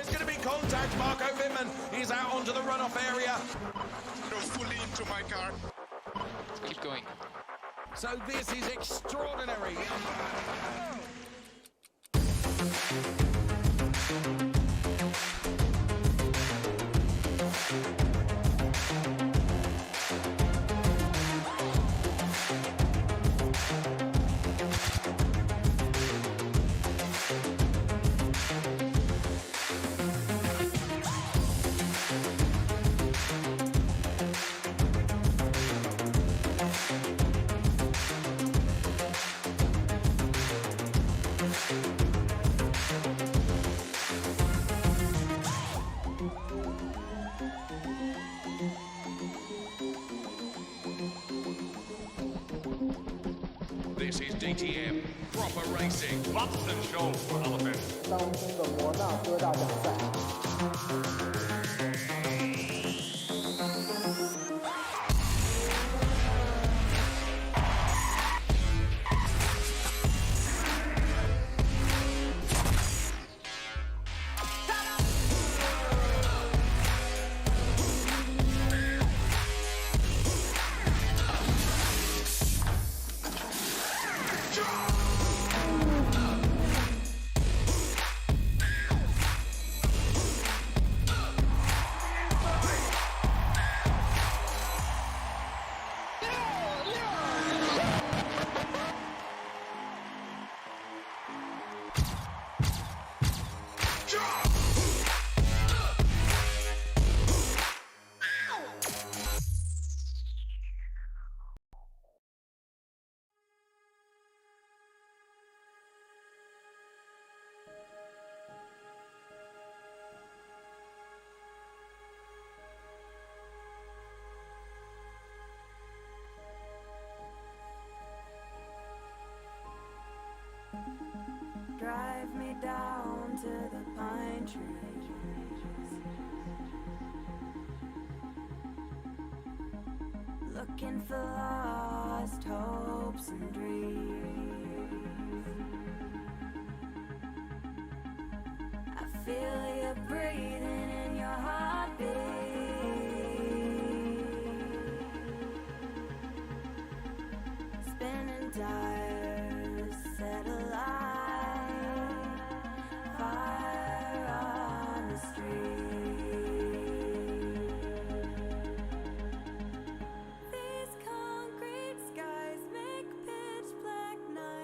There's going to be contact. Marco Wittmann, he's out onto the runoff area. Go fully into my car. Keep going. So this is extraordinary. This is DTM, proper racing. Lots and show for elephants. 当今的摩纳哥大奖赛。Drive me down to the pine trees, looking for lost hopes and dreams. I feel you breathing in your heartbeat, spinning tires set alight. These concrete skies make pitch black nights.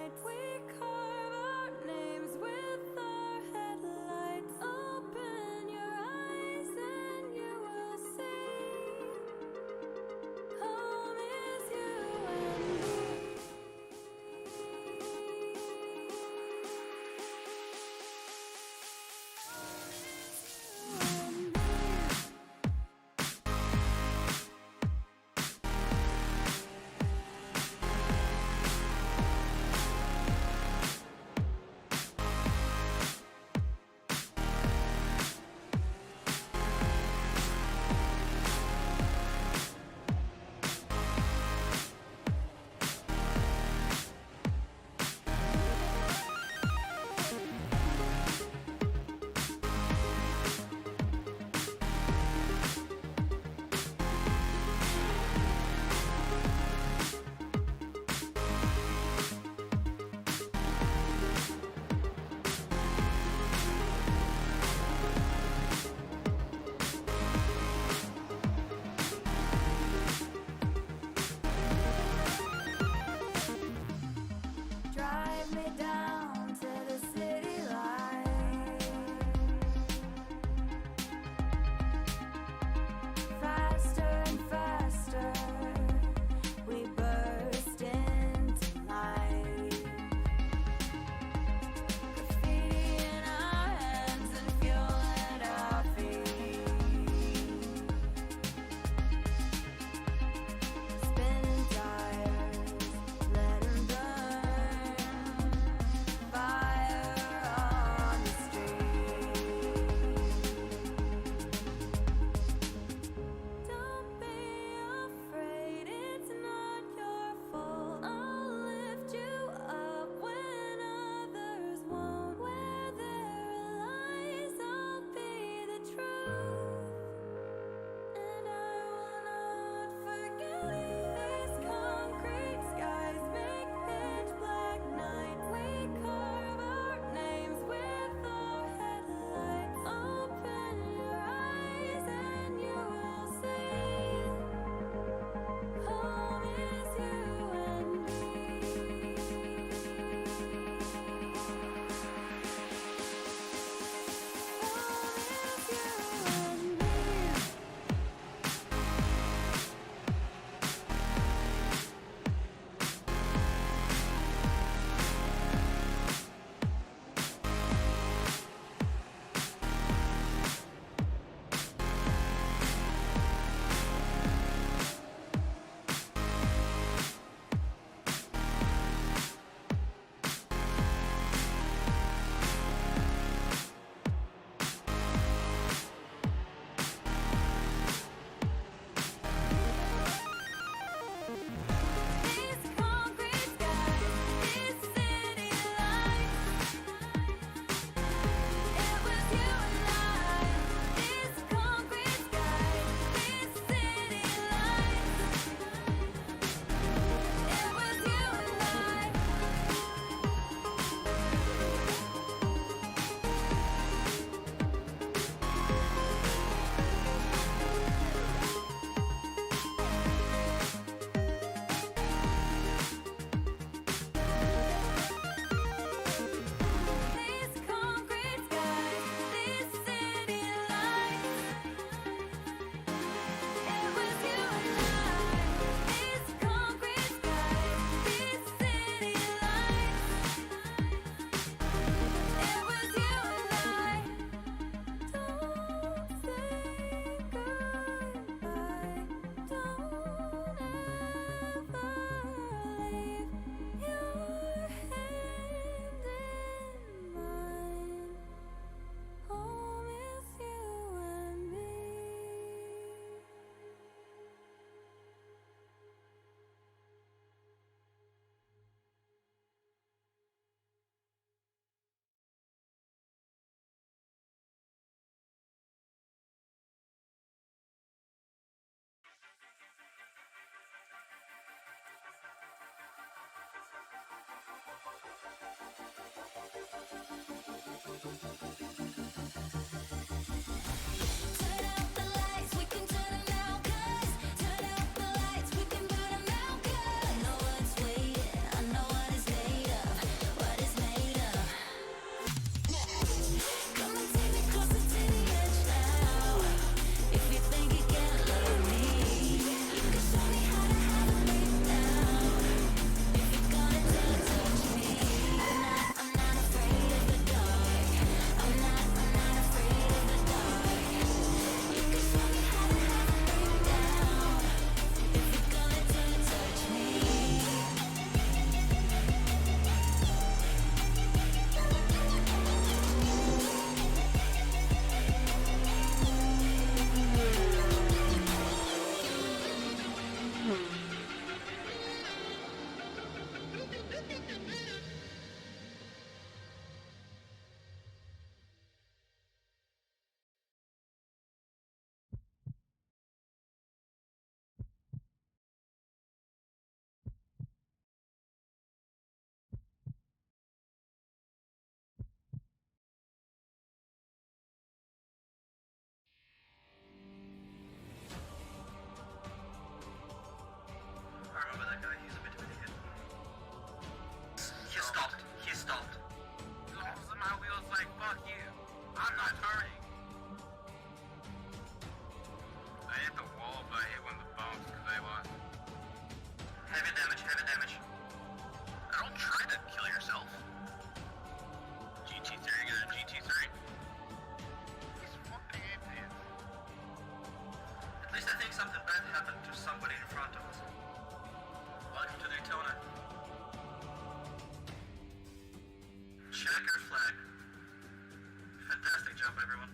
least I think something bad happened to somebody in front of us. Welcome to Daytona. Checker flag. Fantastic job, everyone.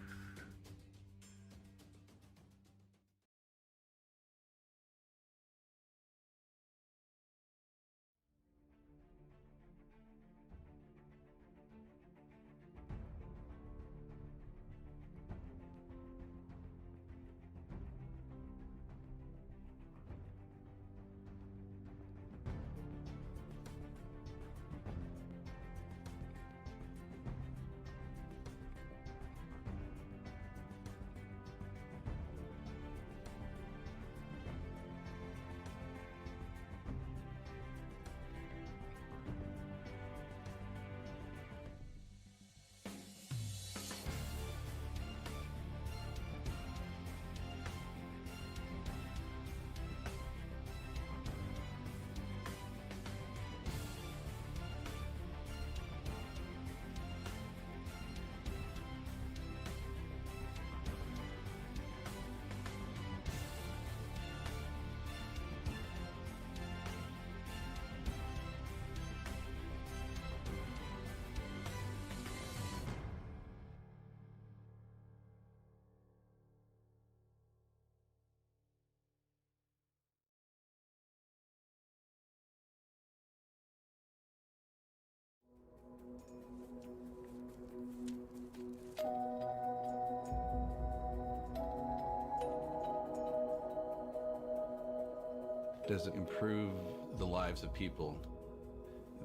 Does it improve the lives of people?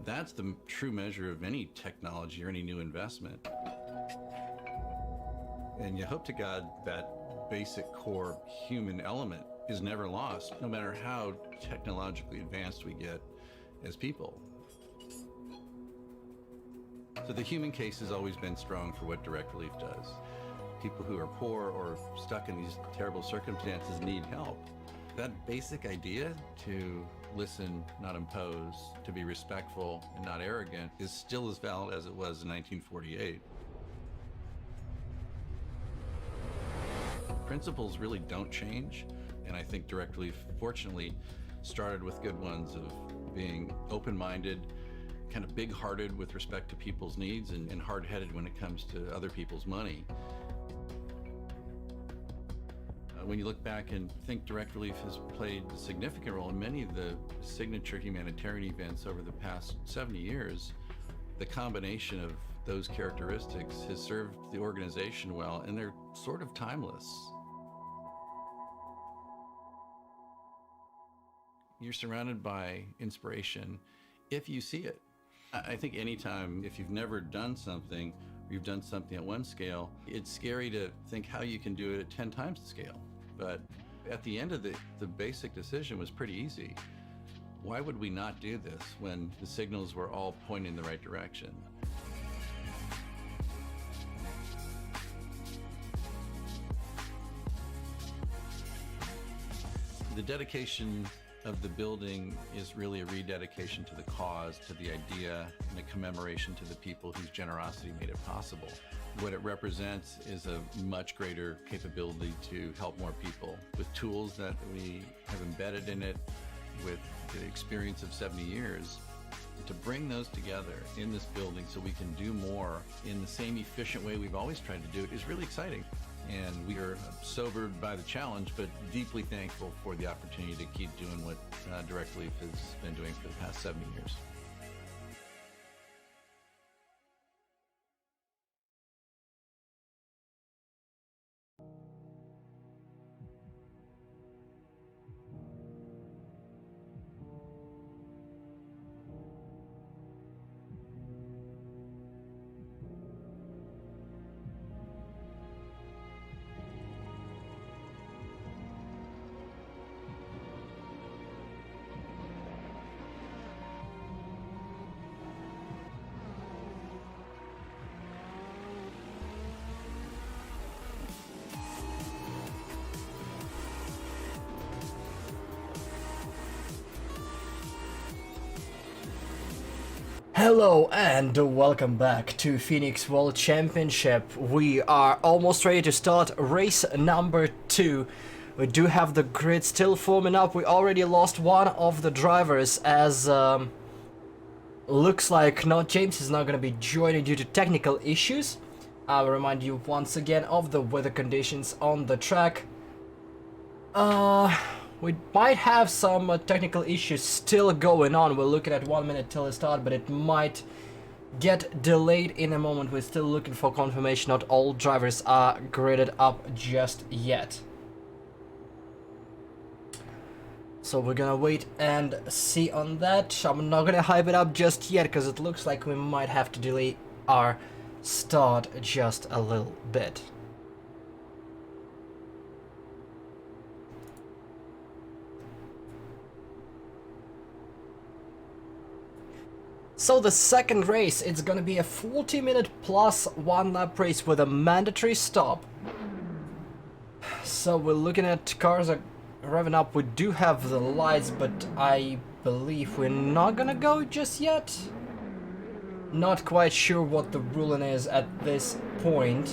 That's the true measure of any technology or any new investment. And you hope to God that basic core human element is never lost, no matter how technologically advanced we get as people. So the human case has always been strong for what direct relief does. People who are poor or stuck in these terrible circumstances need help. That basic idea to listen, not impose, to be respectful and not arrogant is still as valid as it was in 1948. Principles really don't change, and I think direct relief, fortunately, started with good ones of being open-minded, kind of big-hearted with respect to people's needs, and hard-headed when it comes to other people's money. When you look back and think direct relief has played a significant role in many of the signature humanitarian events over the past 70 years, the combination of those characteristics has served the organization well, and they're sort of timeless. You're surrounded by inspiration if you see it. I think anytime, if you've never done something, or you've done something at one scale, it's scary to think how you can do it at 10 times the scale. But at the end of the basic decision was pretty easy. Why would we not do this when the signals were all pointing in the right direction? The dedication of the building is really a rededication to the cause, to the idea, and a commemoration to the people whose generosity made it possible. What it represents is a much greater capability to help more people with tools that we have embedded in it, with the experience of 70 years. To bring those together in this building so we can do more in the same efficient way we've always tried to do it is really exciting. And we are sobered by the challenge, but deeply thankful for the opportunity to keep doing what Direct Relief has been doing for the past 70 years. Hello and welcome back to Phoenix World Championship. We are almost ready to start race number 2. We do have the grid still forming up. We already lost one of the drivers as looks like James is not going to be joining due to technical issues. I'll remind you once again of the weather conditions on the track. We might have some technical issues still going on. We're looking at 1 minute till the start, but it might get delayed in a moment. We're still looking for confirmation. Not all drivers are gridded up just yet. So we're gonna wait and see on that. I'm not gonna hype it up just yet because it looks like we might have to delay our start just a little bit. So the second race, it's gonna be a 40-minute plus 1 lap race with a mandatory stop. So we're looking at cars are revving up. We do have the lights, but I believe we're not gonna go just yet. Not quite sure what the ruling is at this point.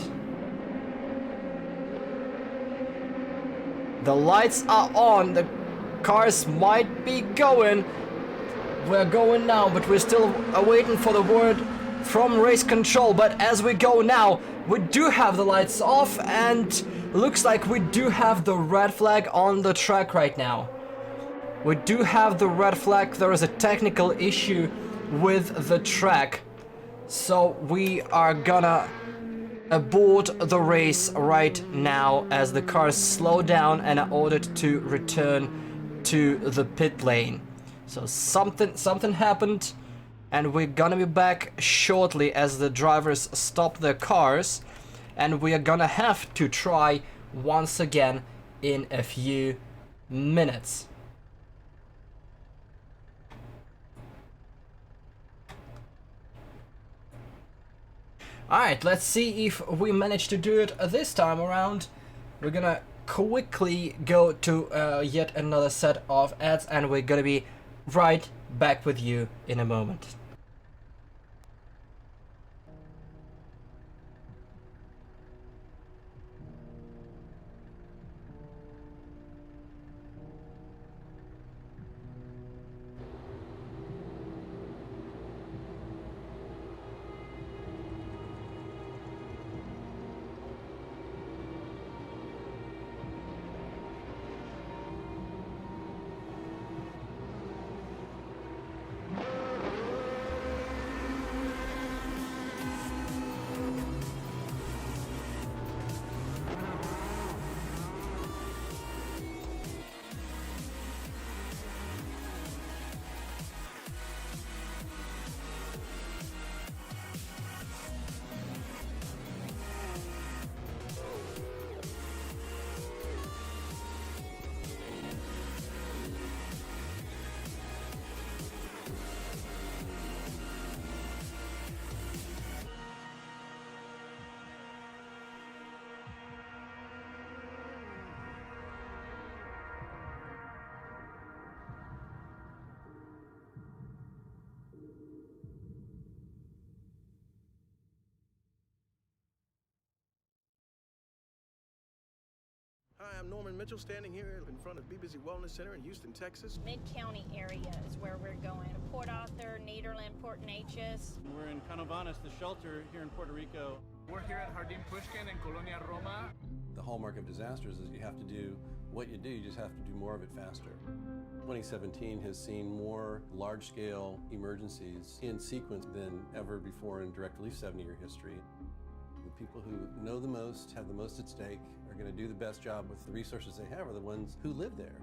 The lights are on, the cars might be going. We're going now, but we're still waiting for the word from race control. But as we go now, we do have the lights off, and looks like we do have the red flag on the track right now. We do have the red flag. There is a technical issue with the track, so we are gonna abort the race right now as the cars slow down and are ordered to return to the pit lane. So something happened, and we're gonna be back shortly as the drivers stop their cars, and we are gonna have to try once again in a few minutes. Alright, let's see if we manage to do it this time around. We're gonna quickly go to yet another set of ads, and we're gonna be right back with you in a moment. Hi, I'm Norman Mitchell, standing here in front of BBC Wellness Center in Houston, Texas. Mid-County area is where we're going. Port Arthur, Nederland, Port Neches. We're in Canovanas, the shelter here in Puerto Rico. We're here at Jardín Pushkin in Colonia Roma. The hallmark of disasters is you have to do what you do, you just have to do more of it faster. 2017 has seen more large-scale emergencies in sequence than ever before in direct relief 70-year history. The people who know the most, have the most at stake, are going to do the best job with the resources they have are the ones who live there.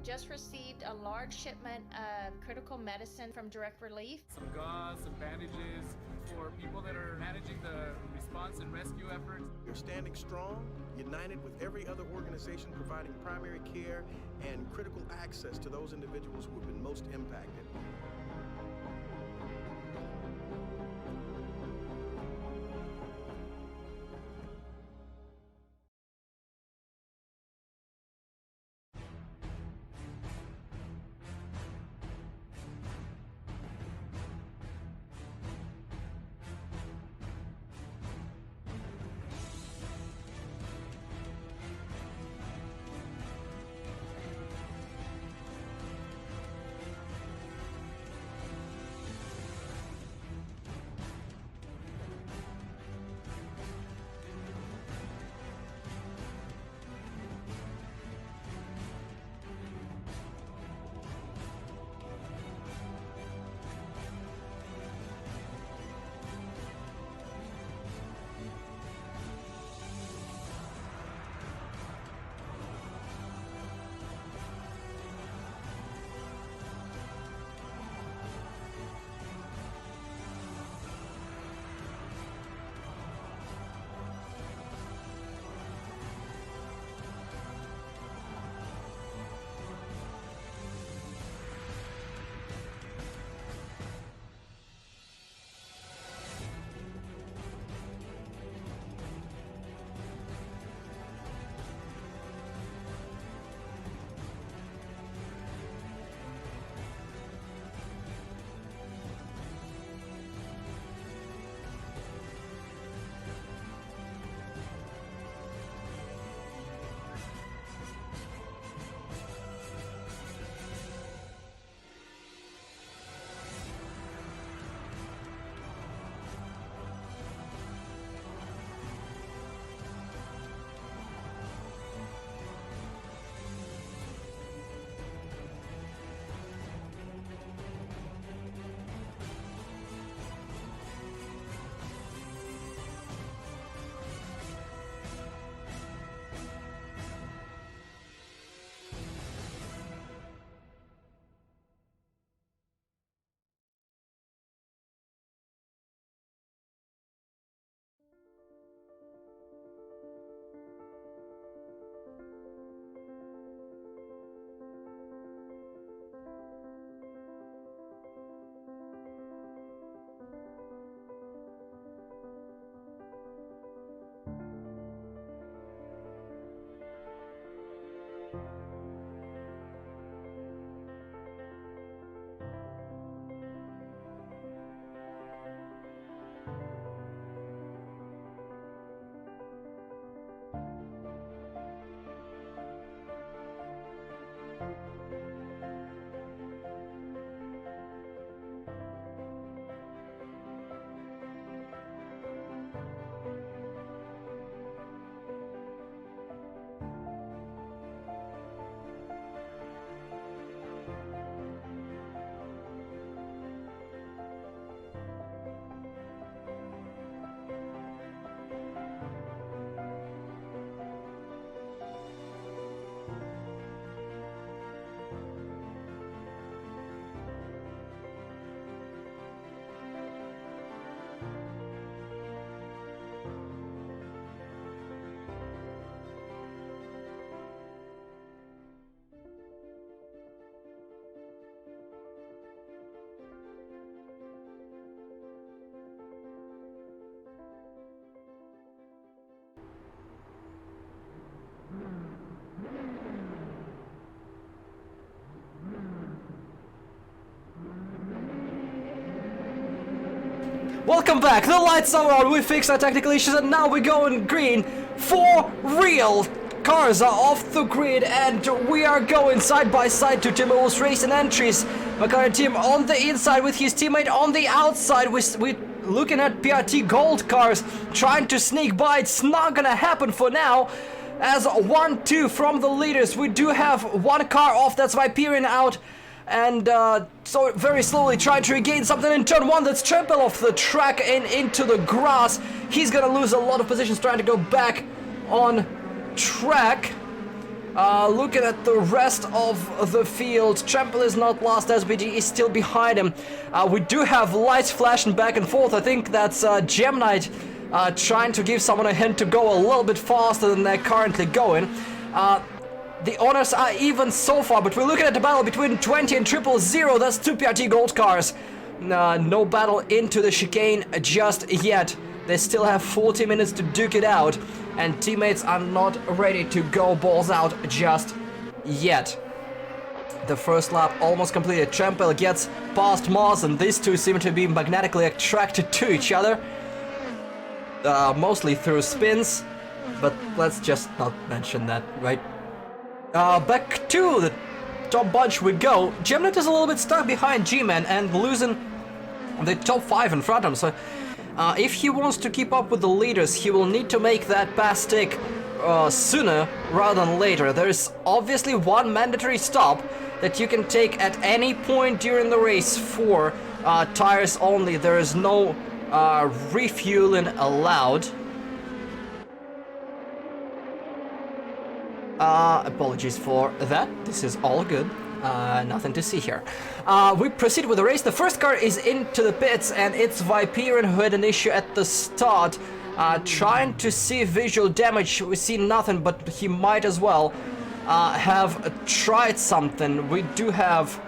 Just received a large shipment of critical medicine from direct relief. Some gauze, some bandages for people that are managing the response and rescue efforts. You're standing strong, united with every other organization providing primary care and critical access to those individuals who have been most impacted. Welcome back, the lights are on, we fixed our technical issues and now we're going green. 4 real cars are off the grid and we are going side by side to Timberwolves Racing entries. McLaren team on the inside with his teammate on the outside. We're looking at PRT gold cars trying to sneak by. It's not gonna happen for now. As 1-2 from the leaders, we do have one car off, that's Viperian out. And so very slowly trying to regain something in turn 1. That's Trempel off the track and into the grass. He's gonna lose a lot of positions trying to go back on track. Looking at the rest of the field, Trempel is not lost, SBG is still behind him. We do have lights flashing back and forth. I think that's Gem Knight trying to give someone a hint to go a little bit faster than they're currently going. The honors are even so far, but we're looking at the battle between 20 and 000. That's 2 PRT gold cars. No battle into the chicane just yet. They still have 40 minutes to duke it out, and teammates are not ready to go balls out just yet. The first lap almost completed. Trempel gets past Mars, and these two seem to be magnetically attracted to each other. Mostly through spins, but let's just not mention that, right? Back to the top bunch we go. Gemnet is a little bit stuck behind G-Man and losing the top 5 in front of him, so if he wants to keep up with the leaders, he will need to make that pass stick sooner rather than later. There's obviously one mandatory stop that you can take at any point during the race for tires only. There is no refueling allowed. Apologies for that. This is all good. Nothing to see here. We proceed with the race. The first car is into the pits, and it's Viperian who had an issue at the start. Trying to see visual damage. We see nothing, but he might as well have tried something. We do have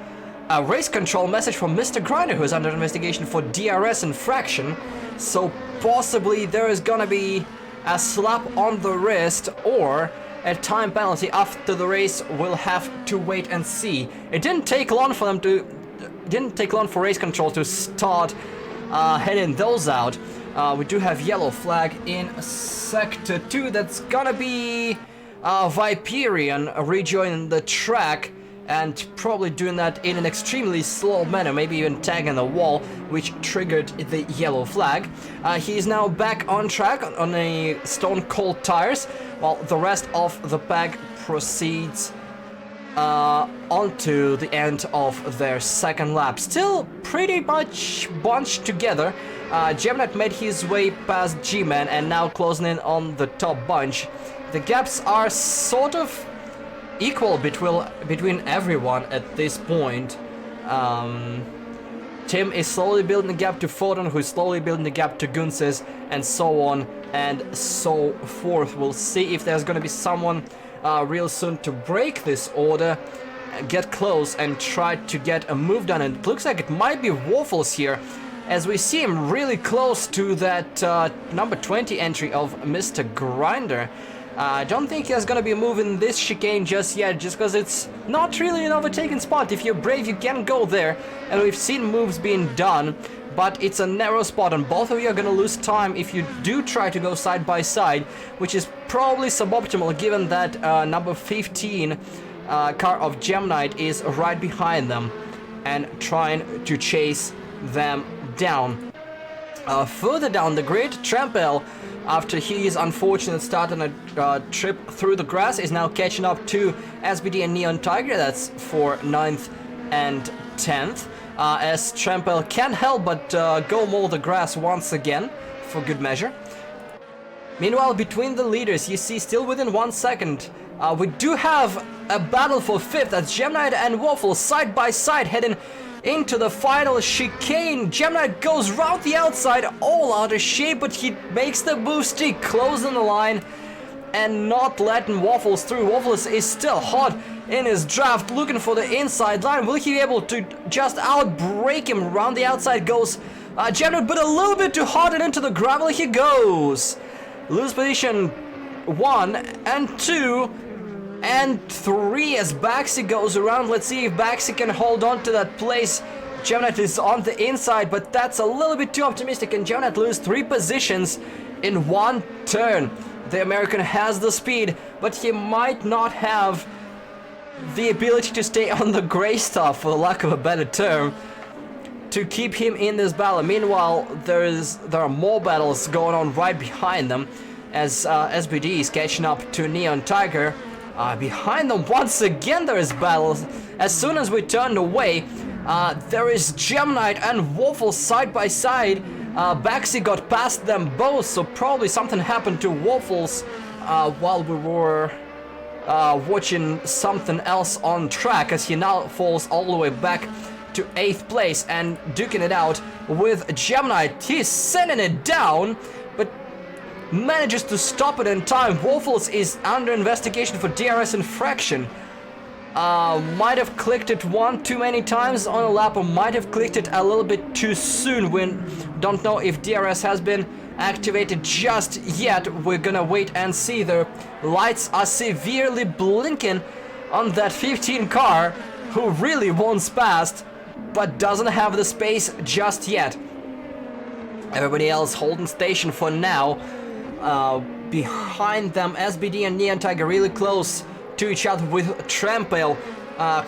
a race control message from Mr. Grinder, who is under investigation for DRS infraction. So possibly there is gonna be a slap on the wrist or a time penalty after the race. We'll have to wait and see. It didn't take long for them to for race control to start heading those out. We do have yellow flag in sector 2. That's gonna be Viperian rejoining the track and probably doing that in an extremely slow manner, maybe even tagging the wall, which triggered the yellow flag. He is now back on track on a stone cold tires, while the rest of the pack proceeds onto the end of their second lap. Still pretty much bunched together. Gemnet made his way past G-Man and now closing in on the top bunch. The gaps are sort of equal between everyone at this point. Tim is slowly building the gap to Photon, who is slowly building the gap to Gunses, and so on and so forth. We'll see if there's gonna be someone real soon to break this order, get close and try to get a move done. And it looks like it might be Waffles here, as we see him really close to that number 20 entry of Mr. Grinder. I don't think there's gonna be a move in this chicane just yet, just because it's not really an overtaken spot. If you're brave, you can go there, and we've seen moves being done, but it's a narrow spot, and both of you are gonna lose time if you do try to go side by side, which is probably suboptimal given that number 15 car of Gemini is right behind them and trying to chase them down. Further down the grid, Trampel, after his unfortunate start on a trip through the grass, is now catching up to SBD and Neon Tiger. That's for 9th and 10th. As Trampel can't help but go mow the grass once again, for good measure. Meanwhile, between the leaders, you see still within 1 second, we do have a battle for 5th as Gemini and Waffle side by side heading into the final chicane. Gemini goes round the outside, all out of shape, but he makes the boosty, closing the line and not letting Waffles through. Waffles is still hot in his draft, looking for the inside line. Will he be able to just outbreak him? Round the outside goes Gemini, but a little bit too hot, and into the gravel he goes. Lose position 1 and 2 and 3 as Baxi goes around. Let's see if Baxi can hold on to that place. Gemini is on the inside, but that's a little bit too optimistic, and Gemini loses 3 positions in 1 turn. The American has the speed, but he might not have the ability to stay on the gray stuff, for the lack of a better term, to keep him in this battle. Meanwhile, there are more battles going on right behind them as SBD is catching up to Neon Tiger. Behind them once again there is battles. As soon as we turned away, there is Gemini and Waffle side by side. Baxi got past them both, so probably something happened to Waffles while we were watching something else on track, as he now falls all the way back to 8th place and duking it out with Gemini. He's sending it down, but manages to stop it in time. Waffles is under investigation for DRS infraction. Might have clicked it one too many times on a lap, or might have clicked it a little bit too soon. We don't know if DRS has been activated just yet. We're gonna wait and see. The lights are severely blinking on that 15 car, who really wants past but doesn't have the space just yet. Everybody else holding station for now. Behind them, SBD and Neon Tiger really close to each other, with Trampel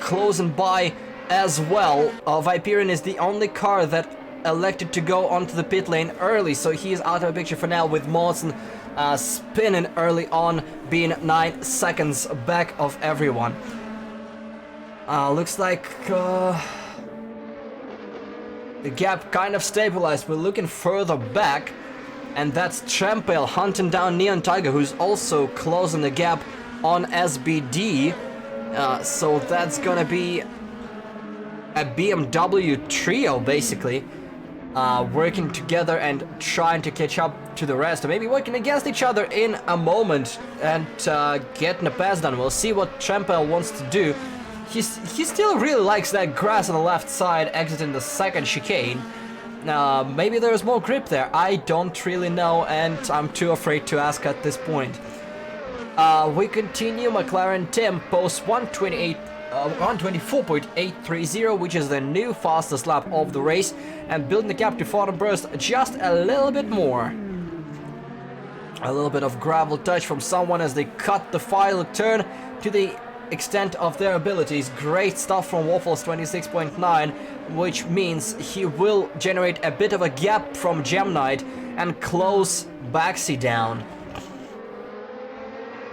closing by as well. Viperian is the only car that elected to go onto the pit lane early, so he is out of the picture for now, with Morrison spinning early on, being 9 seconds back of everyone. Looks like the gap kind of stabilized. We're looking further back, and that's Trampel hunting down Neon Tiger, who's also closing the gap on SBD. So that's gonna be a BMW trio, basically, working together and trying to catch up to the rest, or maybe working against each other in a moment and getting a pass done. We'll see what Trampel wants to do. He still really likes that grass on the left side, exiting the second chicane. Maybe there's more grip there. I don't really know, and I'm too afraid to ask at this point. We continue. McLaren Tim posts 124.830, which is the new fastest lap of the race, and building the gap to Fordham Burst just a little bit more. A little bit of gravel touch from someone as they cut the final turn to the extent of their abilities. Great stuff from Waffles, 26.9, which means he will generate a bit of a gap from Gemini and close Baxi down.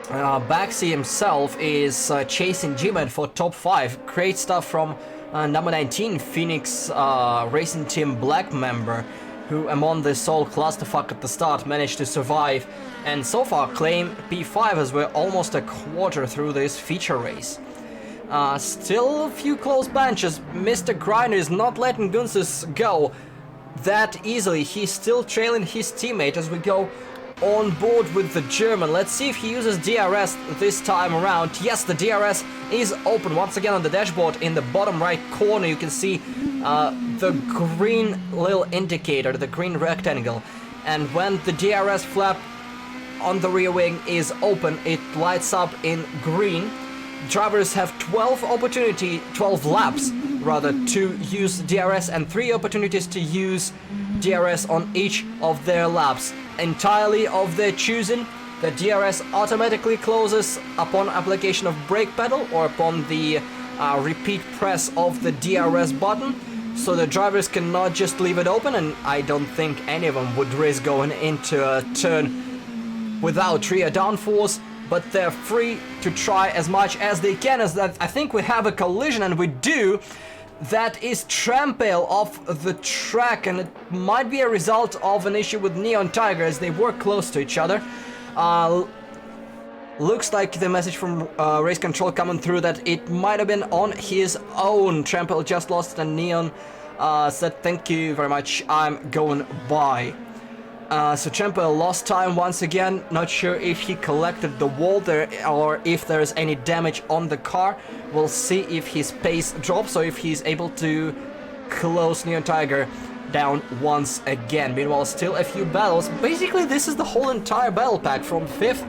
Baxi himself is chasing G-Man for top 5. Great stuff from number 19, Phoenix Racing Team Black member, who among the Soul clusterfuck at the start managed to survive and so far claim P5 as we're almost a quarter through this feature race. Still a few close benches. Mr. Grinder is not letting Gunsis go that easily. He's still trailing his teammate as we go on board with the German. Let's see if he uses DRS this time around. Yes, the DRS is open once again on the dashboard. In the bottom right corner you can see the green little indicator, the green rectangle, and when the DRS flap on the rear wing is open, it lights up in green. Drivers have 12 laps rather, to use DRS, and 3 opportunities to use DRS on each of their laps, entirely of their choosing. the DRS automatically closes upon application of brake pedal or upon the repeat press of the DRS button, so the drivers cannot just leave it open, and I don't think any of them would risk going into a turn without rear downforce, but they're free to try as much as they can. As that, I think we have a collision, and we do. That is trampale off the track, and it might be a result of an issue with Neon Tiger as they were close to each other. Looks like the message from race control coming through that it might have been on his own. Trampale just lost, and Neon said thank you very much, I'm going by. So Trampale lost time once again. Not sure if he collected the wall there or if there's any damage on the car. We'll see if his pace drops or if he's able to close Neon Tiger down once again. Meanwhile, still a few battles. Basically, this is the whole entire battle pack from 5th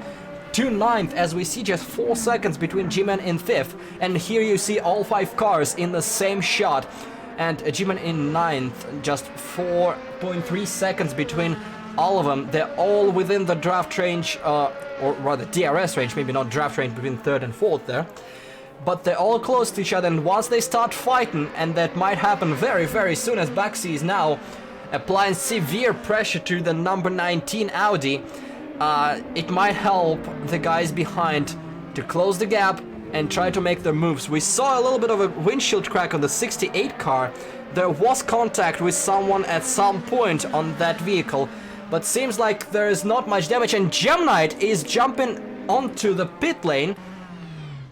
to 9th, as we see just 4 seconds between G-Man in 5th. And here you see all 5 cars in the same shot. And G-Man in 9th, just 4.3 seconds between all of them. They're all within the draft range, or rather DRS range, maybe not draft range between 3rd and 4th there. But they're all close to each other, and once they start fighting, and that might happen very, very soon, as Baxi is now applying severe pressure to the number 19 Audi, it might help the guys behind to close the gap and try to make their moves. We saw a little bit of a windshield crack on the 68 car. There was contact with someone at some point on that vehicle, but seems like there is not much damage, and Gem Knight is jumping onto the pit lane.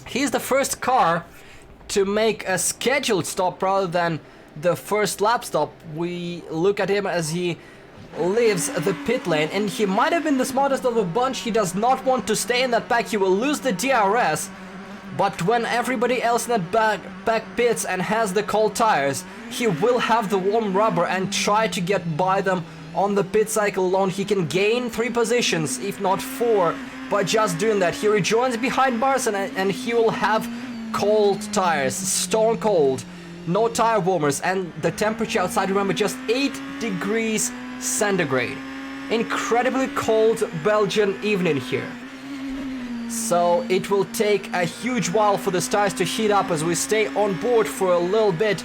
He's the first car to make a scheduled stop rather than the first lap stop. We look at him as he leaves the pit lane, and he might have been the smartest of the bunch. He does not want to stay in that pack. He will lose the DRS, but when everybody else in that back pits and has the cold tires, he will have the warm rubber and try to get by them on the pit cycle alone. He can gain 3 positions, if not 4, by just doing that. He rejoins behind Barson, and he will have cold tires, stone cold, no tire warmers, and the temperature outside, remember, just 8 degrees centigrade. Incredibly cold Belgian evening here. So it will take a huge while for the tires to heat up as we stay on board for a little bit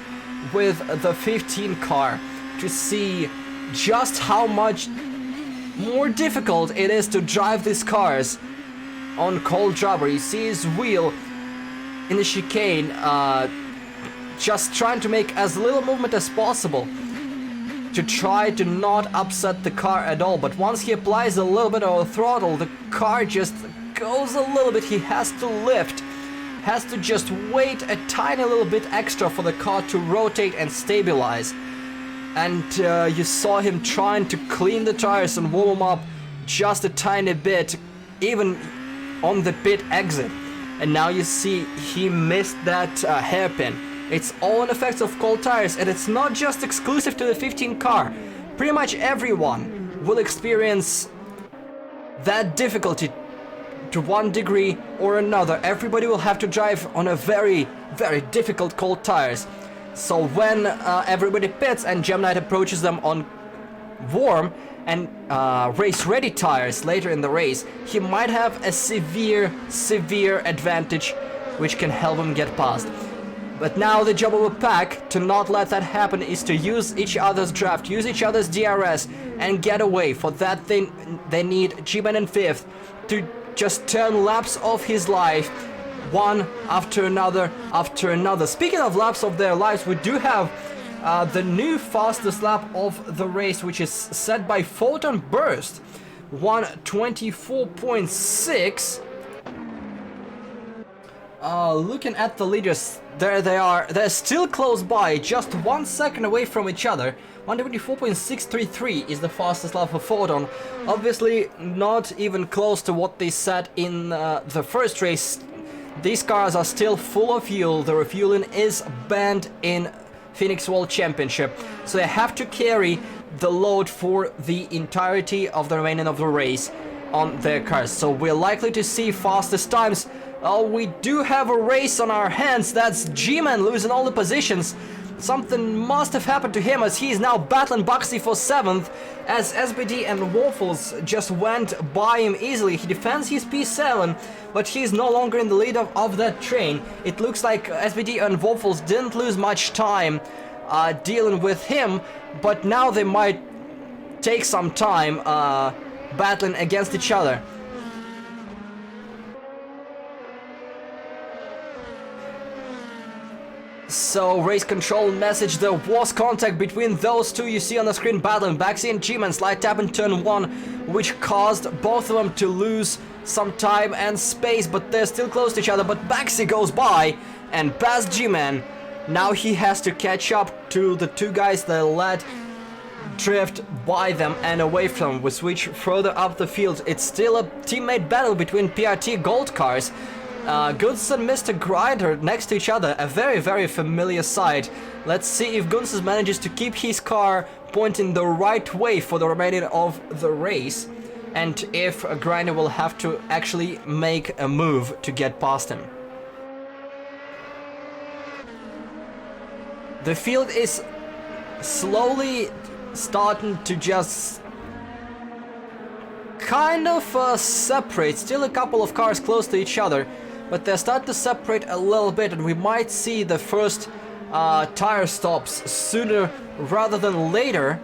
with the 15 car to see just how much more difficult it is to drive these cars on cold rubber. You see his wheel in the chicane, just trying to make as little movement as possible to try to not upset the car at all. But once he applies a little bit of a throttle, the car just goes a little bit. He has to lift, has to just wait a tiny little bit extra for the car to rotate and stabilize. And you saw him trying to clean the tires and warm them up just a tiny bit, even on the pit exit. And now you see he missed that hairpin. It's all an effect of cold tires, and it's not just exclusive to the 15 car. Pretty much everyone will experience that difficulty to one degree or another. Everybody will have to drive on a very, very difficult cold tires. So when everybody pits and Gem Knight approaches them on warm and race-ready tires later in the race, he might have a severe advantage which can help him get past. But now the job of a pack to not let that happen is to use each other's draft, use each other's DRS and get away. For that they need G-Man in 5th to just turn laps of his life, one after another after another. Speaking of laps of their lives, we do have the new fastest lap of the race, which is set by Photon Burst, 1:24.6. Looking at the leaders, there they are. They're still close by, just 1 second away from each other. 1:24.633 is the fastest lap for Photon. Obviously not even close to what they set in the first race. These cars are still full of fuel. The refueling is banned in Phoenix World Championship, so they have to carry the load for the entirety of the remaining of the race on their cars. So we're likely to see fastest times. We do have a race on our hands. That's G-Man losing all the positions. something must have happened to him, as he is now battling Buxy for 7th, as SBD and Waffles just went by him easily. He defends his P7, but he's no longer in the lead of that train. It looks like SBD and Waffles didn't lose much time dealing with him, but now they might take some time battling against each other. So, race control message, there was contact between those two you see on the screen battling. Baxi and G-Man slight tap in turn 1, which caused both of them to lose some time and space, but they're still close to each other. But Baxi goes by and past G-Man. Now he has to catch up to the two guys that let drift by them and away from them. We switch further up the field. It's still a teammate battle between PRT Gold cars. Guns and Mr. Grinder next to each other, a very, very familiar sight. Let's see if Guns manages to keep his car pointing the right way for the remainder of the race, and if Grinder will have to actually make a move to get past him. The field is slowly starting to just kind of separate. Still a couple of cars close to each other, but they're starting to separate a little bit, and we might see the first tire stops sooner rather than later,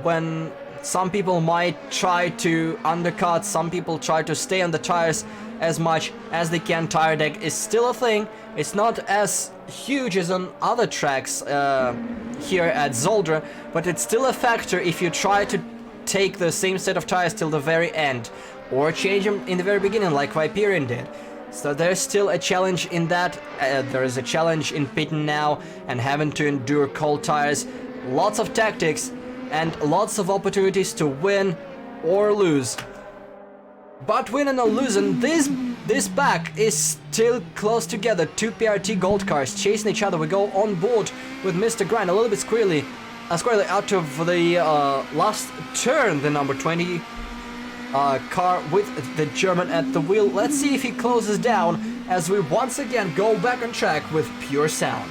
when some people might try to undercut, some people try to stay on the tires as much as they can. Tire deck is still a thing. It's not as huge as on other tracks here at Zoldra, but it's still a factor if you try to take the same set of tires till the very end, or change them in the very beginning like Viperian did. So there's still a challenge in that. There is a challenge in pitting now and having to endure cold tires. Lots of tactics and lots of opportunities to win or lose. But winning or losing, this pack is still close together. Two PRT Gold cars chasing each other. We go on board with Mr. Grind a little bit squirrely out of the last turn, the number 20 car with the German at the wheel. Let's see if he closes down as we once again go back on track with pure sound.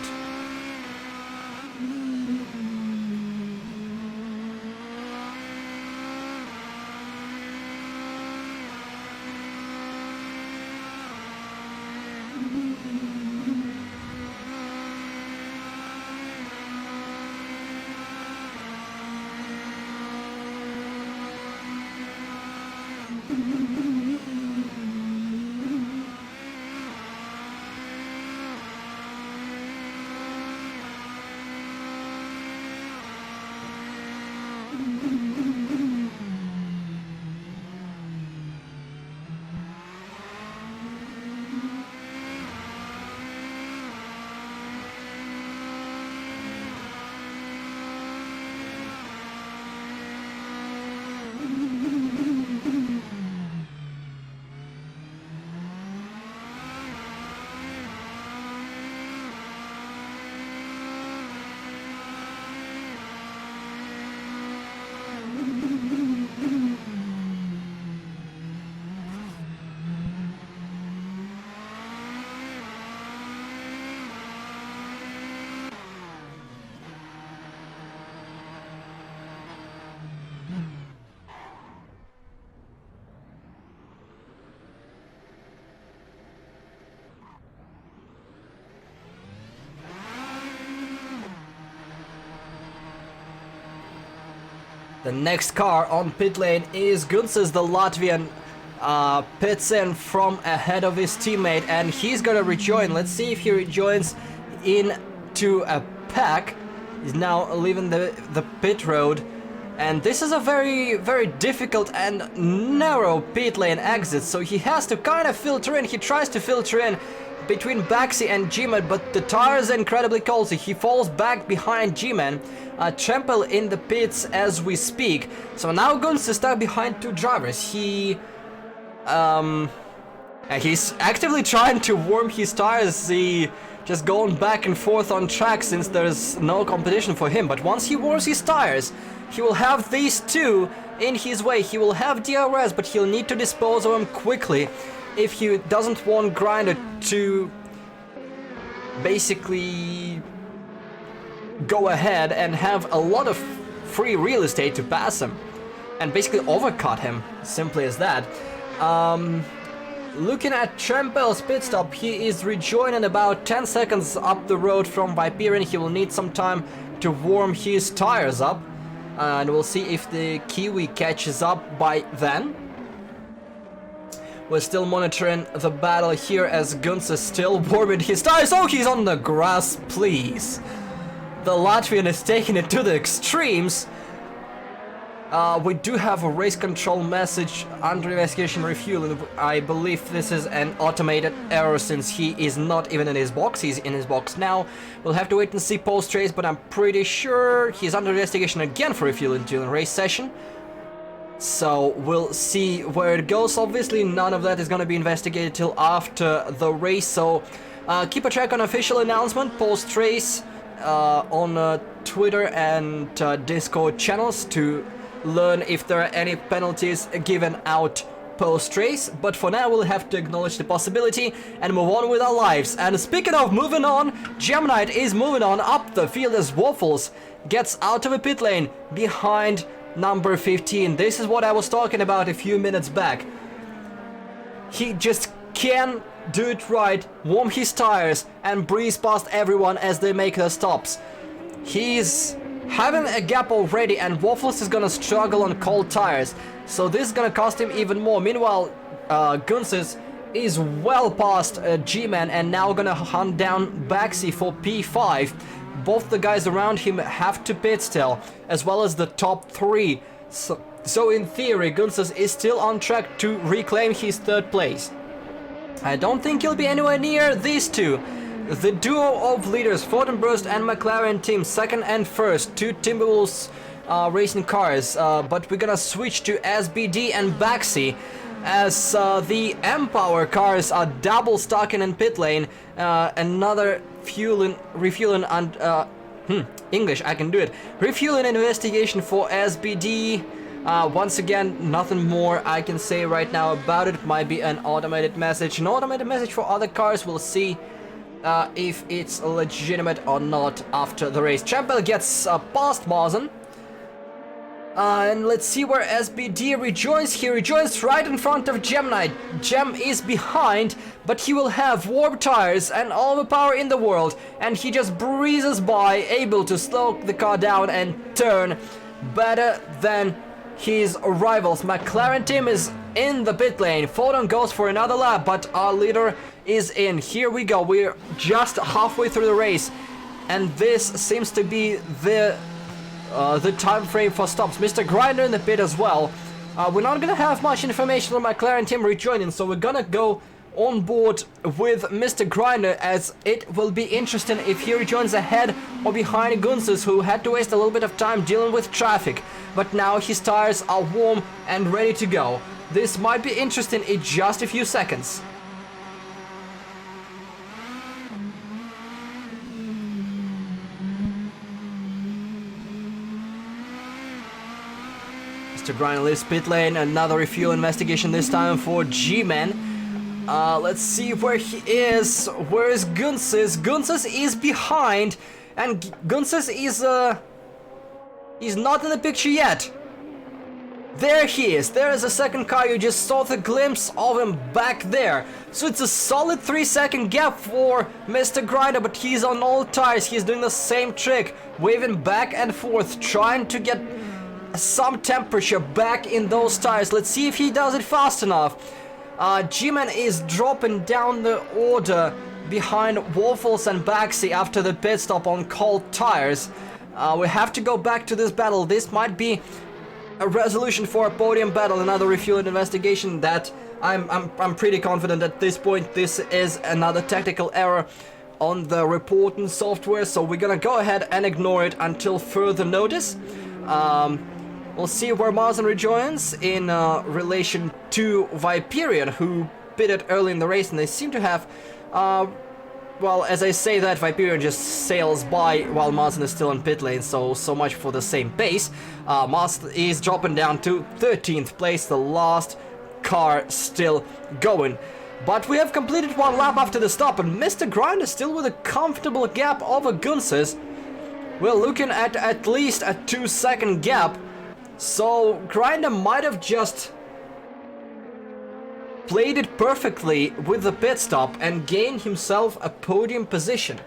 The next car on pit lane is Gunses, the Latvian, pits in from ahead of his teammate, and he's gonna rejoin. Let's see if he rejoins into a pack. He's now leaving the pit road, and this is a very, very difficult and narrow pit lane exit, so he has to kind of filter in. He tries to filter in between Baxi and G-Man, but the tires are incredibly cold, so he falls back behind G-Man. Trample in the pits as we speak. So now Guns is stuck behind two drivers. He's actively trying to warm his tires. He just going back and forth on track since there's no competition for him. But once he warms his tires, he will have these two in his way. He will have DRS, but he'll need to dispose of them quickly if he doesn't want Grinder to basically go ahead and have a lot of free real estate to pass him and basically overcut him, simply as that. Looking at Champel's pit stop, he is rejoining about 10 seconds up the road from Viperian. He will need some time to warm his tires up, and we'll see if the Kiwi catches up by then. We're still monitoring the battle here as Guns is still warming his tires. Oh, he's on the grass, please. The Latvian is taking it to the extremes. We do have a race control message under investigation refueling. I believe this is an automated error since he is not even in his box. He's in his box now. We'll have to wait and see post-race, but I'm pretty sure he's under investigation again for refueling during race session. So we'll see where it goes. Obviously, none of that is going to be investigated till after the race. So keep a track on official announcement post-race on Twitter and Discord channels to learn if there are any penalties given out post-race. But for now, we'll have to acknowledge the possibility and move on with our lives. And speaking of moving on, Gemini is moving on up the field as Waffles gets out of a pit lane behind number 15. This is what I was talking about a few minutes back. He just can do it right, warm his tires and breeze past everyone as they make their stops. He's having a gap already and Waffles is gonna struggle on cold tires, so this is gonna cost him even more. Meanwhile, Gunsis is well past G-Man and now gonna hunt down Baxi for P5. Both the guys around him have to pit still, as well as the top three. So in theory, Gunsis is still on track to reclaim his third place. I don't think he'll be anywhere near these two. The duo of leaders, Ford and Burst and McLaren team, second and first, two Timberwolves racing cars. But we're gonna switch to SBD and Baxi as the M-Power cars are double stocking in pit lane. Another refueling and English, I can do it. Refueling investigation for SBD. Once again, nothing more I can say right now about it. Might be an automated message. An automated message for other cars. We'll see if it's legitimate or not after the race. Champel gets past Mazen. And let's see where SBD rejoins. He rejoins right in front of Gemini. Gem is behind, but he will have warm tires and all the power in the world. And he just breezes by, able to slow the car down and turn better than his rivals. McLaren team is in the pit lane. Fordon goes for another lap, but our leader is in. Here we go. We're just halfway through the race. And this seems to be the time frame for stops. Mr. Grinder in the pit as well. We're not gonna have much information on McLaren team rejoining, so we're gonna go on board with Mr. Grinder, as it will be interesting if he rejoins ahead or behind Gunsis, who had to waste a little bit of time dealing with traffic, but now his tires are warm and ready to go. This might be interesting in just a few seconds. Mr. Grinder leaves pit lane. Another refuel investigation, this time for G-Man. Let's see where he is. Where is Gunsis? Gunsis is behind, and Gunsis is not in the picture yet. There he is. There is a second car. You just saw the glimpse of him back there. So it's a solid 3-second gap for Mr. Grinder, but he's on all tires. He's doing the same trick, waving back and forth, trying to get some temperature back in those tires. Let's see if he does it fast enough. G-Man is dropping down the order behind Waffles and Baxi after the pit stop on cold tires. We have to go back to this battle. This might be a resolution for a podium battle, another refueling investigation that I'm pretty confident at this point this is another technical error on the reporting software, so we're gonna go ahead and ignore it until further notice. We'll see where Mazen rejoins in relation to Viperian, who pitted early in the race, and they seem to have well, as I say that, Viperian just sails by while Mazen is still in pit lane, so much for the same pace. Mazen is dropping down to 13th place, the last car still going. But we have completed one lap after the stop, and Mr. Grinder still with a comfortable gap over Gunsis. We're looking at least a 2-second gap. So Grinder might have just played it perfectly with the pit stop and gained himself a podium position.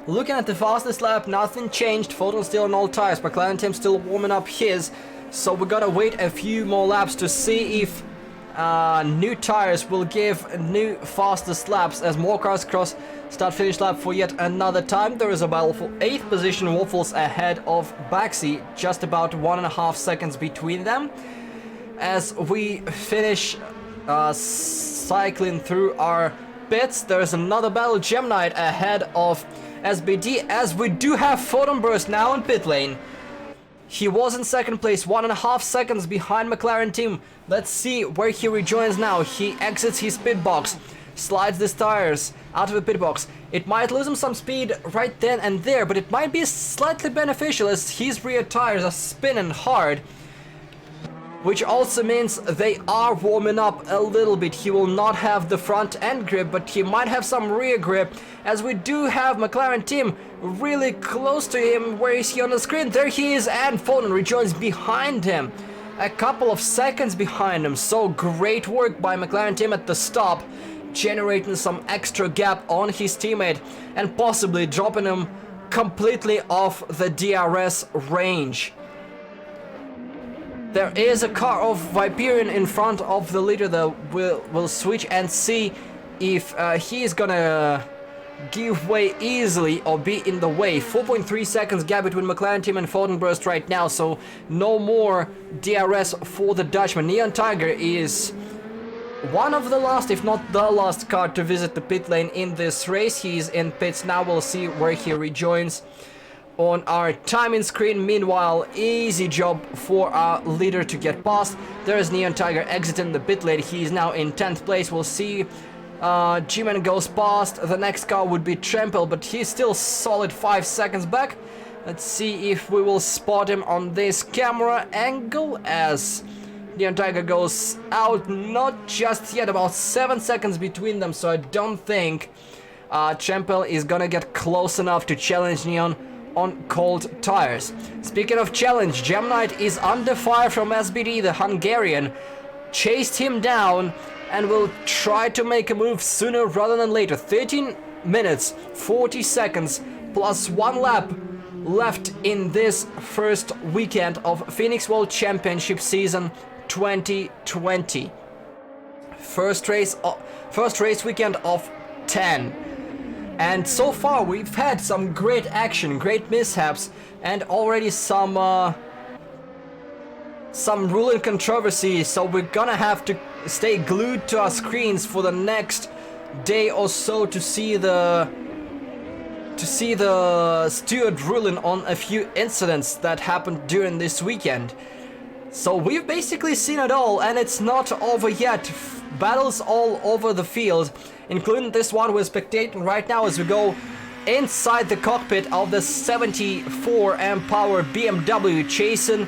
Looking at the fastest lap, nothing changed. Photon still on all tires. McLaren team still warming up his. So we gotta wait a few more laps to see if new tires will give new fastest laps as more cars cross start-finish lap for yet another time. There is a battle for 8th position. Waffles ahead of Baxi, just about 1.5 seconds between them. As we finish cycling through our pits, there is another battle. Gemnite ahead of SBD, as we do have Photon Burst now in pit lane. He was in second place, 1.5 seconds behind McLaren team. Let's see where he rejoins now. He exits his pit box, slides his tires out of the pit box. It might lose him some speed right then and there, but it might be slightly beneficial as his rear tires are spinning hard, which also means they are warming up a little bit. He will not have the front end grip, but he might have some rear grip, as we do have McLaren team really close to him. Where is he on the screen? There he is, and Photon rejoins behind him, a couple of seconds behind him. So great work by McLaren team at the stop, generating some extra gap on his teammate and possibly dropping him completely off the DRS range. There is a car of Viperion in front of the leader that will switch and see if he's gonna give way easily or be in the way. 4.3 seconds gap between McLaren team and Photon Burst right now, so no more DRS for the Dutchman. Neon Tiger is one of the last, if not the last car to visit the pit lane in this race. He's in pits now. We'll see where he rejoins on our timing screen. Meanwhile, easy job for our leader to get past. There is Neon Tiger exiting the pit lane. He is now in 10th place. We'll see. G-Man goes past. The next car would be Trample, but he's still solid 5 seconds back. Let's see if we will spot him on this camera angle as Neon Tiger goes out. Not just yet, about 7 seconds between them, so I don't think Trample is gonna get close enough to challenge Neon on cold tires. Speaking of challenge, Gemnite is under fire from SBD. The Hungarian chased him down and will try to make a move sooner rather than later. 13 minutes, 40 seconds, plus 1 lap left in this first weekend of Phoenix World Championship season 2020. First race weekend of 10. And so far we've had some great action, great mishaps, and already some ruling controversy, so we're gonna have to stay glued to our screens for the next day or so to see the steward ruling on a few incidents that happened during this weekend. So we've basically seen it all, and it's not over yet. Battles all over the field, including this one we're spectating right now as we go inside the cockpit of the 74 amp power BMW, chasing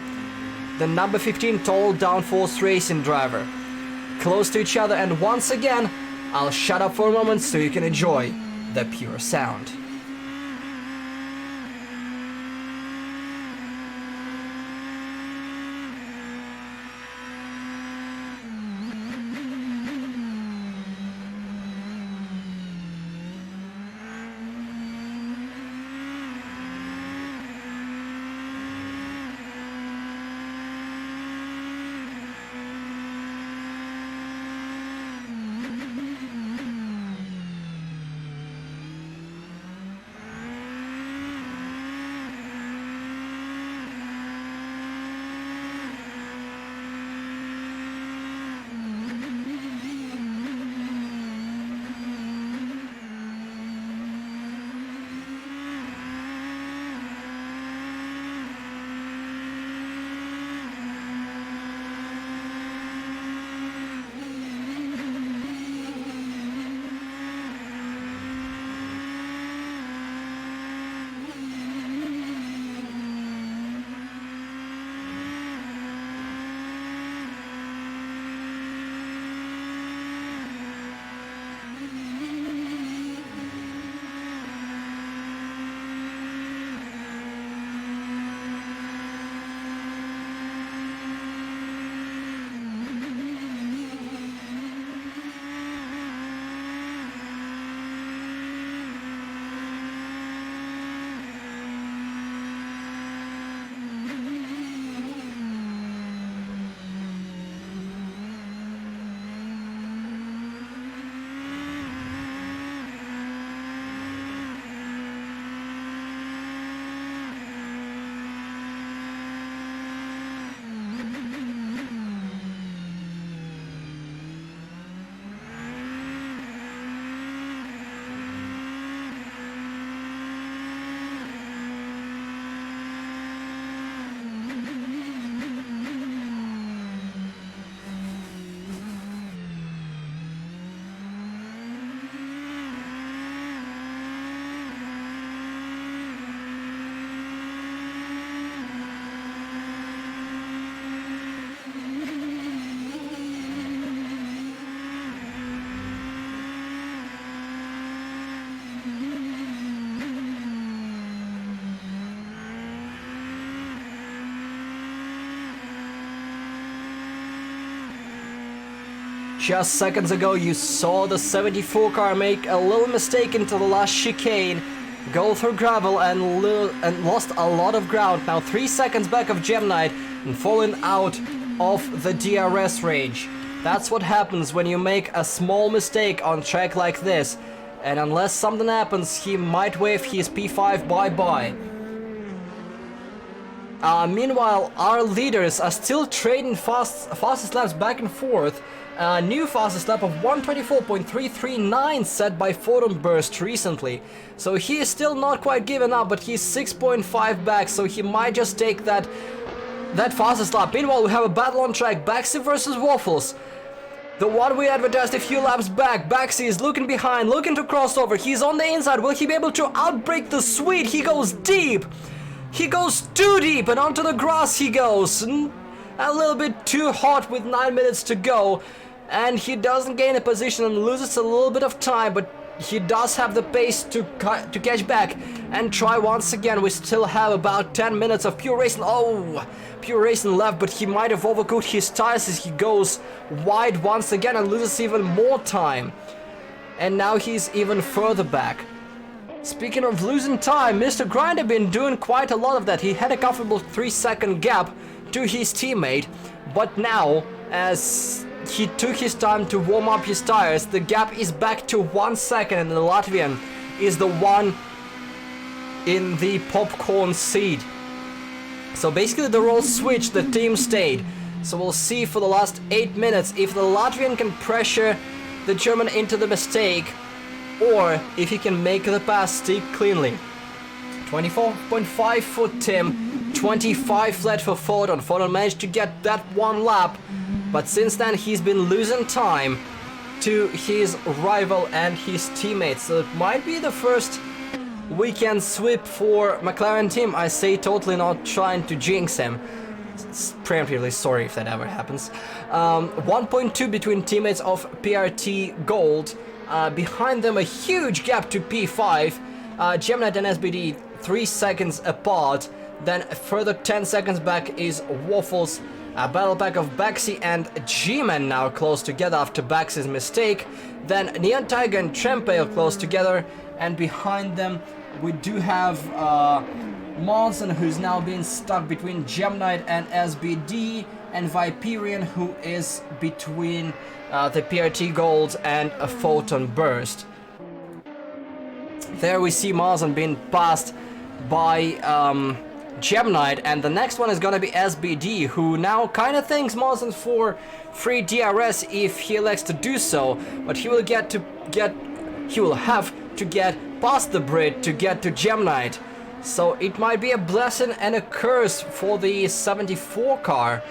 the number 15 tall downforce racing driver. Close to each other, and once again I'll shut up for a moment so you can enjoy the pure sound. just seconds ago you saw the 74 car make a little mistake into the last chicane, go through gravel and lost a lot of ground. Now 3 seconds back of Gem Knight and falling out of the DRS range. That's what happens when you make a small mistake on track like this, and unless something happens, he might wave his P5 bye-bye. Meanwhile, our leaders are still trading fastest laps back and forth. New fastest lap of 124.339 set by Photon Burst recently. So he is still not quite given up, but he's 6.5 back, so he might just take that fastest lap. Meanwhile, we have a battle on track, Baxi versus Waffles. The one we advertised a few laps back. Baxi is looking behind, looking to cross over. He's on the inside. Will he be able to outbrake the Swede? He goes deep. He goes too deep, and onto the grass he goes. A little bit too hot with 9 minutes to go. And he doesn't gain a position and loses a little bit of time, but he does have the pace to catch back and try once again. We still have about 10 minutes of pure racing. Oh, pure racing left, but he might have overcooked his tires as he goes wide once again and loses even more time. And now he's even further back. Speaking of losing time, Mr. Grinder been doing quite a lot of that. He had a comfortable 3-second gap to his teammate, but now as he took his time to warm up his tires, the gap is back to 1 second, and the Latvian is the one in the popcorn seat. So basically the roles switched, the team stayed. So we'll see for the last 8 minutes if the Latvian can pressure the German into the mistake, or if he can make the pass stick cleanly. 24.5 for Tim, 25 flat for Photon. Photon managed to get that one lap, but since then he's been losing time to his rival and his teammates. So it might be the first weekend sweep for McLaren team. I say totally not trying to jinx him. Preemptively sorry if that ever happens. 1.2 between teammates of PRT Gold. Behind them a huge gap to P5. Gemknight and SBD 3 seconds apart. Then further 10 seconds back is Waffles. A battle pack of Baxi and G-Man now close together after Baxi's mistake. Then Neon Tiger and Trempale close together. And behind them we do have Monson, who's now being stuck between Gemknight and SBD. And Viperian, who is between the PRT Gold and a Photon Burst. There we see Monson being passed by Gemknight, and the next one is gonna be SBD, who now kind of thinks Monson's for free DRS if he elects to do so, but he will have to get past the Brit to get to Gemknight. So it might be a blessing and a curse for the 74 car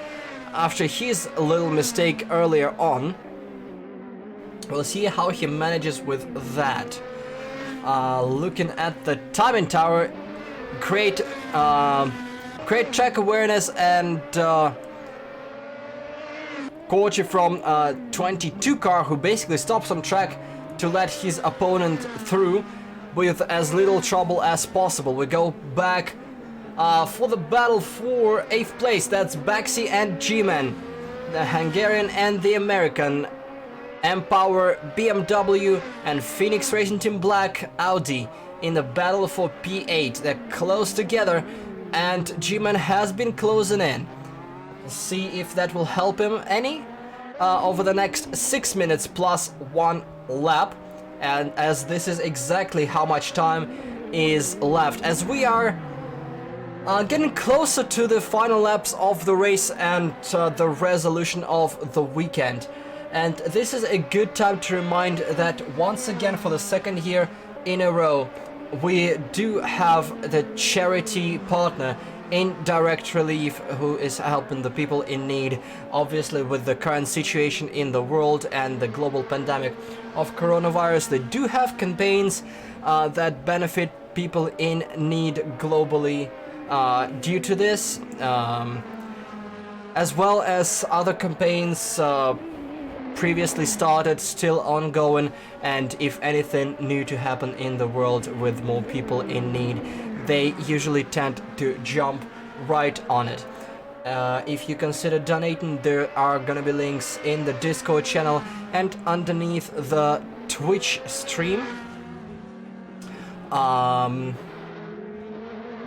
after his little mistake earlier on. We'll see how he manages with that. Looking at the timing tower, great track awareness and Kochi from 22 car, who basically stops on track to let his opponent through with as little trouble as possible. We go back for the battle for 8th place. That's Baxi and G-Man, the Hungarian and the American. Empower, BMW and Phoenix Racing Team Black Audi in the battle for P8. They're close together and G-Man has been closing in. We'll see if that will help him any over the next 6 minutes plus 1 lap, and as this is exactly how much time is left, as we are getting closer to the final laps of the race and the resolution of the weekend. And this is a good time to remind that once again, for the second year in a row, we do have the charity partner in Direct Relief, who is helping the people in need. Obviously, with the current situation in the world and the global pandemic of coronavirus, they do have campaigns that benefit people in need globally due to this, as well as other campaigns previously started, still ongoing, and if anything new to happen in the world with more people in need, they usually tend to jump right on it. If you consider donating, there are gonna be links in the Discord channel and underneath the Twitch stream.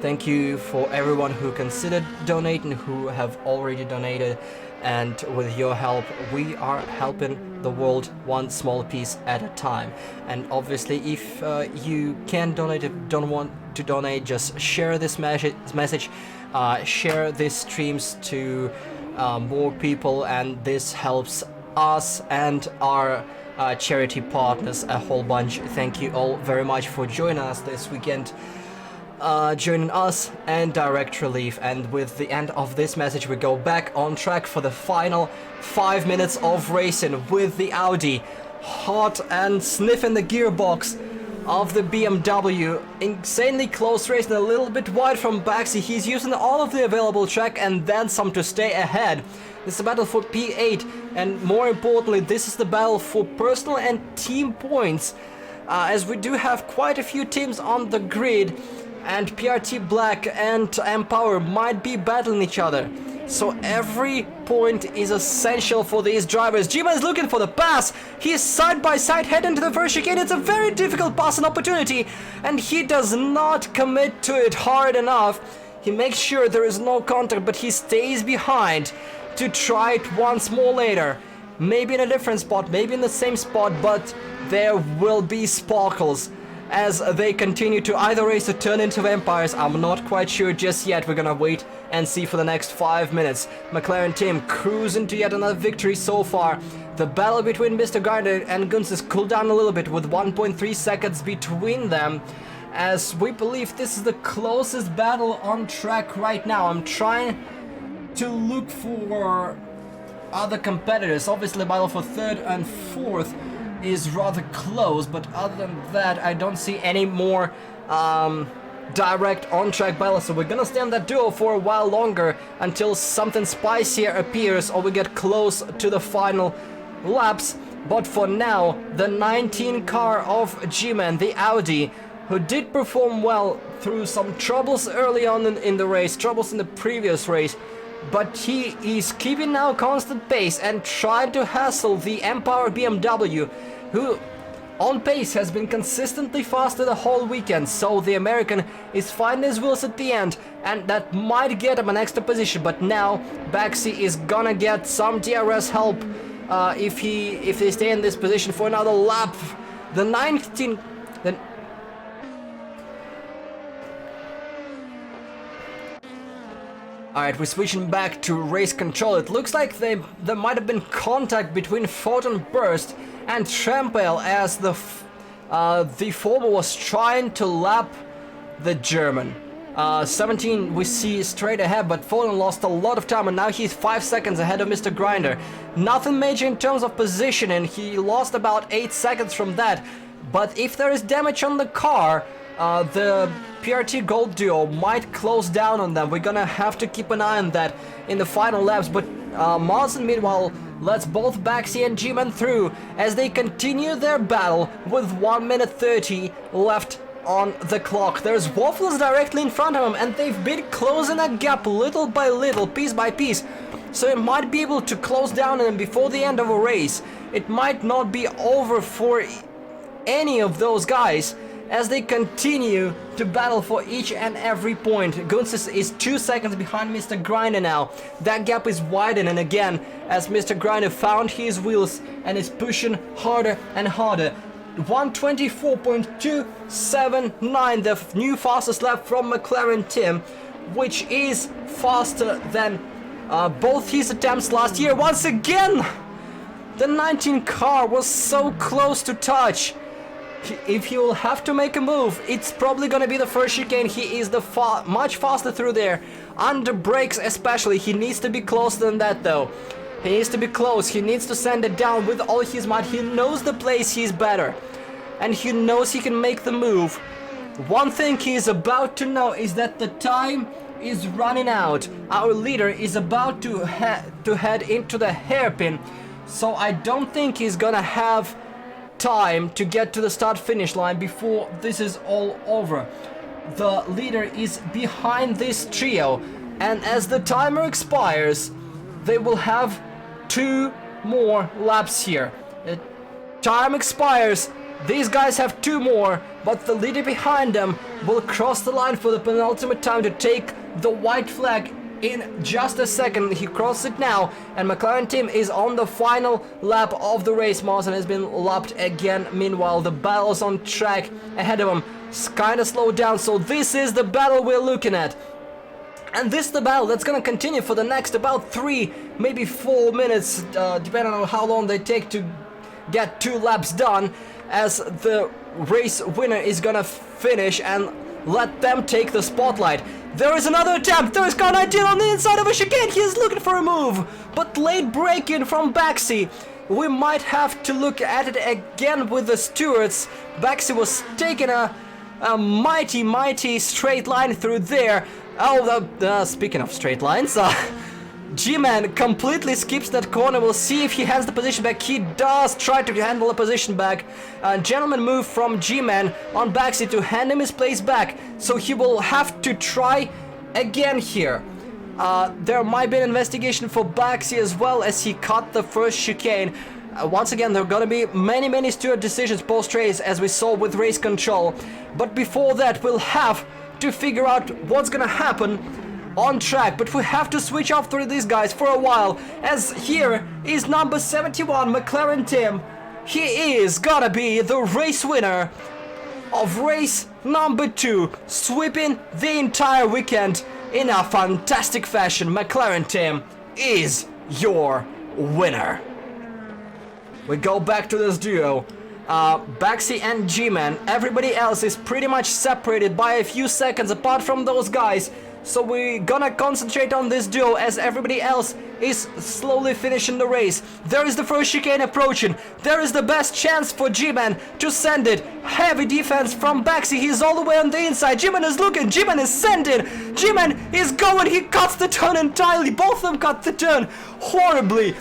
Thank you for everyone who considered donating, who have already donated, and with your help we are helping the world one small piece at a time. And obviously if you can donate, if you don't want to donate, just share this message, share these streams to more people, and this helps us and our charity partners a whole bunch. Thank you all very much for joining us this weekend, joining us and Direct Relief. And with the end of this message, we go back on track for the final 5 minutes of racing with the Audi hot and sniffing the gearbox of the BMW. Insanely close racing, a little bit wide from Baxi. He's using all of the available track and then some to stay ahead. This is a battle for P8, and more importantly, this is the battle for personal and team points, as we do have quite a few teams on the grid, and PRT Black and Empower might be battling each other. So every point is essential for these drivers. G-Man is looking for the pass. He is side by side heading to the first chicane. It's a very difficult passing opportunity, and he does not commit to it hard enough. He makes sure there is no contact, but he stays behind to try it once more later. Maybe in a different spot, maybe in the same spot, but there will be sparkles as they continue to either race or turn into vampires. I'm not quite sure just yet. We're gonna wait and see for the next 5 minutes. McLaren team cruising to yet another victory so far. The battle between Mr. Grinder and Guns has cooled down a little bit with 1.3 seconds between them, as we believe this is the closest battle on track right now. I'm trying to look for other competitors. Obviously the battle for 3rd and 4th is rather close, but other than that I don't see any more direct on-track battles. So we're gonna stay on that duo for a while longer until something spicier appears or we get close to the final laps. But for now, the 19 car of G-Man, the Audi, who did perform well through some troubles early on in the race, troubles in the previous race, but he is keeping now constant pace and trying to hassle the Empower BMW, who on pace has been consistently faster the whole weekend. So the American is finding his wheels at the end, and that might get him an extra position. But now Baxi is gonna get some DRS help if they stay in this position for another lap. The 19 then. Alright, we're switching back to race control. It looks like there might have been contact between Photon Burst and Trampel as the former was trying to lap the German. 17 we see straight ahead, but Photon lost a lot of time and now he's 5 seconds ahead of Mr. Grinder. Nothing major in terms of positioning, he lost about 8 seconds from that. But if there is damage on the car, the PRT Gold duo might close down on them. We're gonna have to keep an eye on that in the final laps. But Marson meanwhile lets both Baxi and G-Man through as they continue their battle with 1 minute 30 left on the clock. There's Waffles directly in front of him, and they've been closing that gap little by little, piece by piece. So it might be able to close down on them before the end of a race. It might not be over for any of those guys as they continue to battle for each and every point. Gunsis is 2 seconds behind Mr. Grinder now. That gap is widening again as Mr. Grinder found his wheels and is pushing harder and harder. 124.279, the new fastest lap from McLaren Tim, which is faster than both his attempts last year. Once again, the 19 car was so close to touch. If he will have to make a move, it's probably gonna be the first chicane. He is much faster through there. Under brakes especially, he needs to be closer than that though. He needs to be close, he needs to send it down with all his might. He knows the place he's better, and he knows he can make the move. One thing he is about to know is that the time is running out. Our leader is about to head into the hairpin, so I don't think he's gonna have time to get to the start finish line before this is all over. The leader is behind this trio, and as the timer expires, they will have 2 more laps here. Time expires, these guys have 2 more, but the leader behind them will cross the line for the penultimate time to take the white flag in just a second. He crosses it now, and McLaren team is on the final lap of the race. Martin has been lapped again. Meanwhile, the battle's on track ahead of him kind of slowed down, so this is the battle we're looking at. And this is the battle that's gonna continue for the next about 3, maybe 4 minutes, depending on how long they take to get 2 laps done, as the race winner is gonna finish and let them take the spotlight. There is another attempt. There is car 19 on the inside of a chicane. He is looking for a move, but late break-in from Baxi. We might have to look at it again with the stewards. Baxi was taking a mighty straight line through there. Oh, speaking of straight lines, G-Man completely skips that corner. We'll see if he hands the position back. He does try to handle the position back. Gentleman move from G-Man on Baxi to hand him his place back. So he will have to try again here. There might be an investigation for Baxi as well, as he cut the first chicane. Once again, there are gonna be many steward decisions post-race, as we saw with race control. But before that, we'll have to figure out what's gonna happen on track, but we have to switch off through these guys for a while, as here is number 71, McLaren Tim. He is gonna be the race winner of race number 2, sweeping the entire weekend in a fantastic fashion. McLaren Tim is your winner. We go back to this duo. Baxi and G-Man. Everybody else is pretty much separated by a few seconds apart from those guys. So we're gonna concentrate on this duo, as everybody else is slowly finishing the race. There is the first chicane approaching. There is the best chance for G-Man to send it. Heavy defense from Baxi. He's all the way on the inside. G-Man is looking. G-Man is sending. G-Man is going. He cuts the turn entirely. Both of them cut the turn horribly.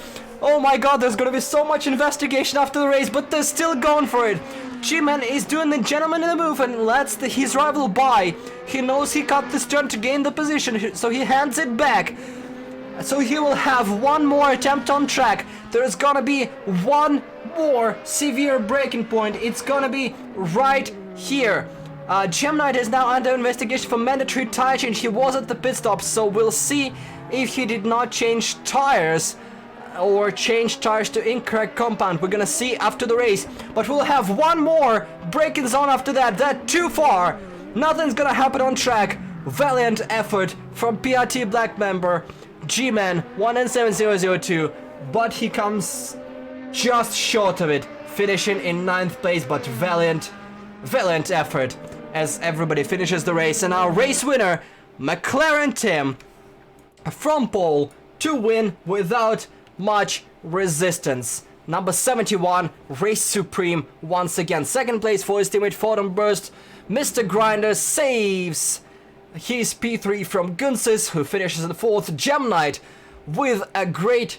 Oh my god, there's gonna be so much investigation after the race, but they're still going for it. G-Man is doing the gentleman in the move and lets his rival by. He knows he cut this turn to gain the position, so he hands it back. So he will have one more attempt on track. There's gonna be one more severe breaking point. It's gonna be right here. Gem Knight is now under investigation for mandatory tire change. He was at the pit stop, so we'll see if he did not change tires or change tires to incorrect compound. We're gonna see after the race, but we'll have one more braking zone after that. That too far. Nothing's gonna happen on track. Valiant effort from PRT Black member G-Man 1N7002, but he comes just short of it, finishing in 9th place. But valiant effort as everybody finishes the race, and our race winner McLaren Tim from pole to win without much resistance. Number 71, Race Supreme once again. 2nd place for his teammate Fordham Burst. Mr. Grinder saves his P3 from Gunsis, who finishes in 4th. Gem Knight with a great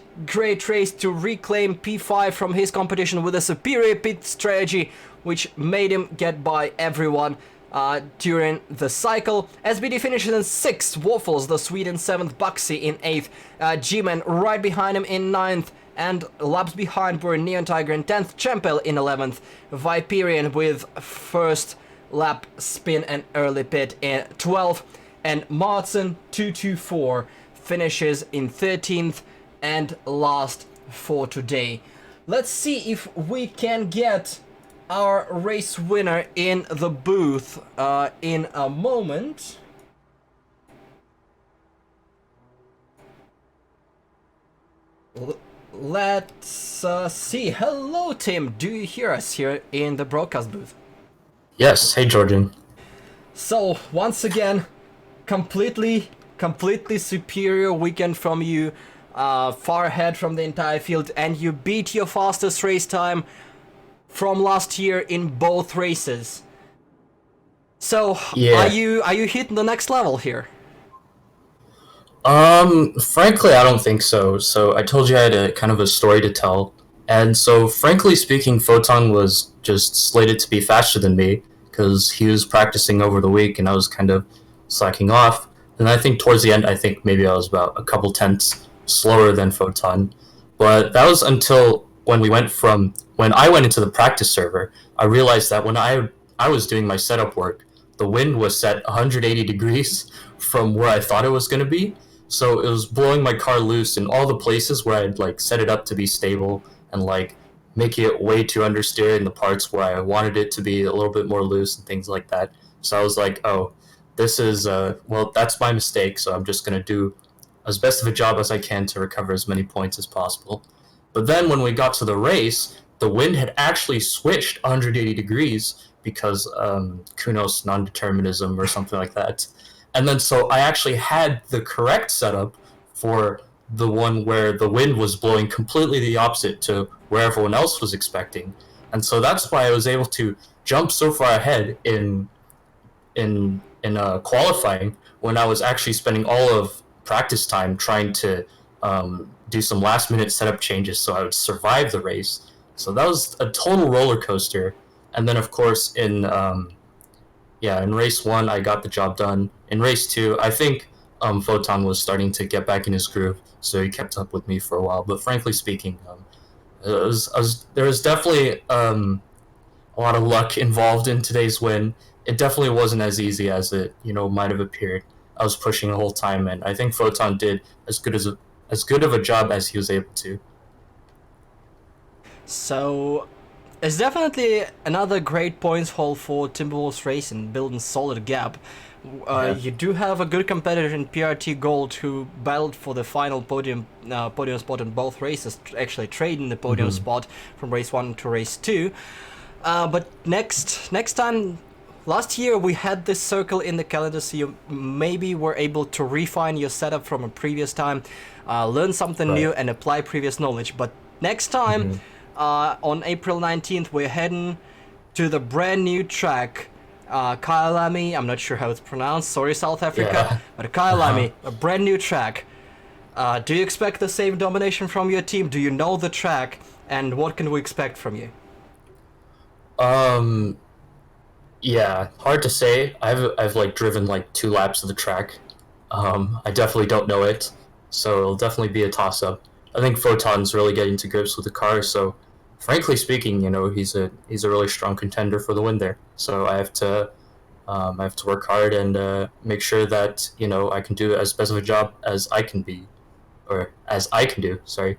race to reclaim P5 from his competition with a superior pit strategy, which made him get by everyone during the cycle. SBD finishes in 6th, Waffles the Swede in 7th, Buxy in 8th, G-Man right behind him in 9th, and laps behind were Neon Tiger in 10th, Champel in 11th, Viperian with first lap spin and early pit in 12th, and Martin 224 finishes in 13th and last for today. Let's see if we can get our race winner in the booth in a moment. Let's see. Hello, Tim. Do you hear us here in the broadcast booth? Yes. Hey, Georgian. So, once again, completely superior weekend from you. Far ahead from the entire field, and you beat your fastest race time from last year in both races. So, yeah. Are you hitting the next level here? Frankly, I don't think so. So I told you I had a kind of a story to tell. And so, frankly speaking, Photon was just slated to be faster than me because he was practicing over the week and I was kind of slacking off. And I think towards the end, I think maybe I was about a couple tenths slower than Photon. But that was until when I went into the practice server, I realized that when I was doing my setup work, the wind was set 180 degrees from where I thought it was going to be. So it was blowing my car loose in all the places where I'd like set it up to be stable and like making it way too understeer in the parts where I wanted it to be a little bit more loose and things like that. So I was like, oh, this is well, that's my mistake. So I'm just gonna do as best of a job as I can to recover as many points as possible. But then when we got to the race, the wind had actually switched 180 degrees because Kunos non-determinism or something like that. And then so I actually had the correct setup for the one where the wind was blowing completely the opposite to where everyone else was expecting. And so that's why I was able to jump so far ahead in qualifying when I was actually spending all of practice time trying to do some last minute setup changes so I would survive the race. So that was a total roller coaster. And then of course in race 1 I got the job done. In race 2 I think Photon was starting to get back in his groove, so he kept up with me for a while. But frankly speaking, there was definitely a lot of luck involved in today's win. It definitely wasn't as easy as it might have appeared. I was pushing the whole time, and I think Photon did as good of a job as he was able to. So it's definitely another great points haul for Timberwolves Racing, building solid gap. You do have a good competitor in PRT Gold who battled for the final podium spot in both races, actually trading the podium spot from race 1 to race 2. But next time, last year we had this circle in the calendar, so you maybe were able to refine your setup from a previous time, learn something new and apply previous knowledge. But next time, on April 19th, we're heading to the brand new track, Kyalami. I'm not sure how it's pronounced, sorry South Africa, but Kyalami, a brand new track. Do you expect the same domination from your team? Do you know the track, and what can we expect from you? Yeah, hard to say. I've like driven like 2 laps of the track. I definitely don't know it, so it'll definitely be a toss-up. I think Photon's really getting to grips with the car, so frankly speaking, he's a really strong contender for the win there. So I have to work hard and make sure that I can do as best of a job as I can do. Sorry.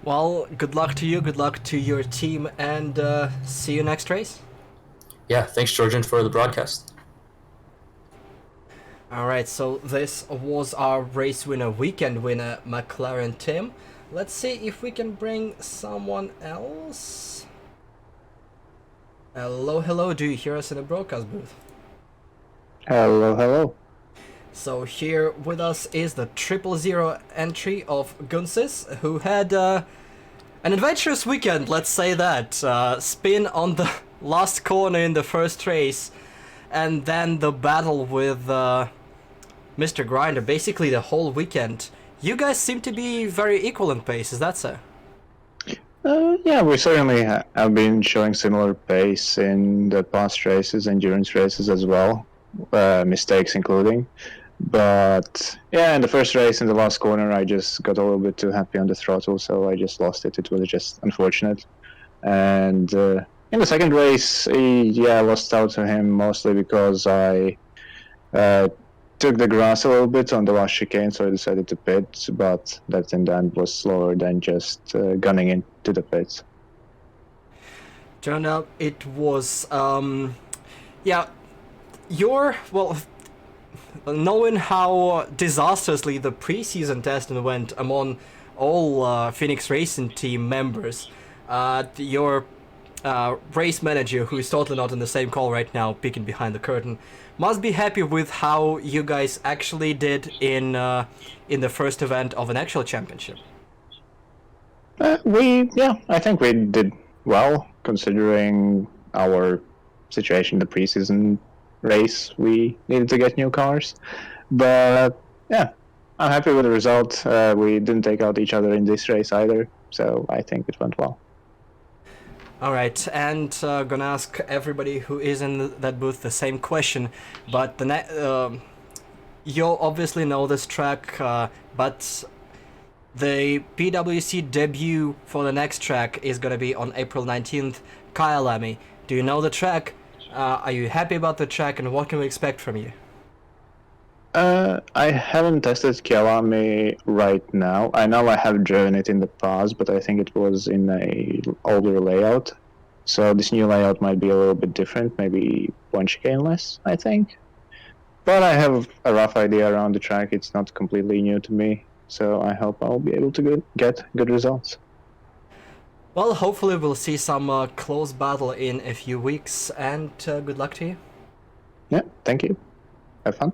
Well, good luck to you, good luck to your team, and see you next race. Yeah, thanks Georgian for the broadcast. Alright, so this was our race winner, weekend winner, McLaren Tim. Let's see if we can bring someone else. Hello, do you hear us in the broadcast booth? Hello. So here with us is the 000 entry of Gunsis, who had an adventurous weekend, let's say that. Spin on the last corner in the first race, and then the battle with Mr. Grinder, basically the whole weekend. You guys seem to be very equal in pace, is that so? Yeah, we certainly have been showing similar pace in the past races, endurance races as well, mistakes including. But yeah, in the first race, in the last corner, I just got a little bit too happy on the throttle, so I just lost it. It was just unfortunate. And in the second race, I lost out to him mostly because I took the grass a little bit on the last chicane, so I decided to pit, but that in the end was slower than just gunning into the pits. Turned out it was, knowing how disastrously the preseason testing went among all Phoenix Racing team members, your race manager, who is totally not in the same call right now, peeking behind the curtain, must be happy with how you guys actually did in the first event of an actual championship. I think we did well considering our situation in the preseason race. We needed to get new cars, but yeah, I'm happy with the result. We didn't take out each other in this race either, so I think it went well. Alright, and gonna ask everybody who is in that booth the same question, but you'll obviously know this track, but the PWC debut for the next track is gonna be on April 19th, Kyalami. Do you know the track? Are you happy about the track, and what can we expect from you? I haven't tested Kyalami right now. I know I have driven it in the past, but I think it was in a older layout. So this new layout might be a little bit different, maybe one chicane less, I think. But I have a rough idea around the track. It's not completely new to me, so I hope I'll be able to get good results. Well, hopefully we'll see some close battle in a few weeks, and good luck to you. Yeah, thank you. Have fun.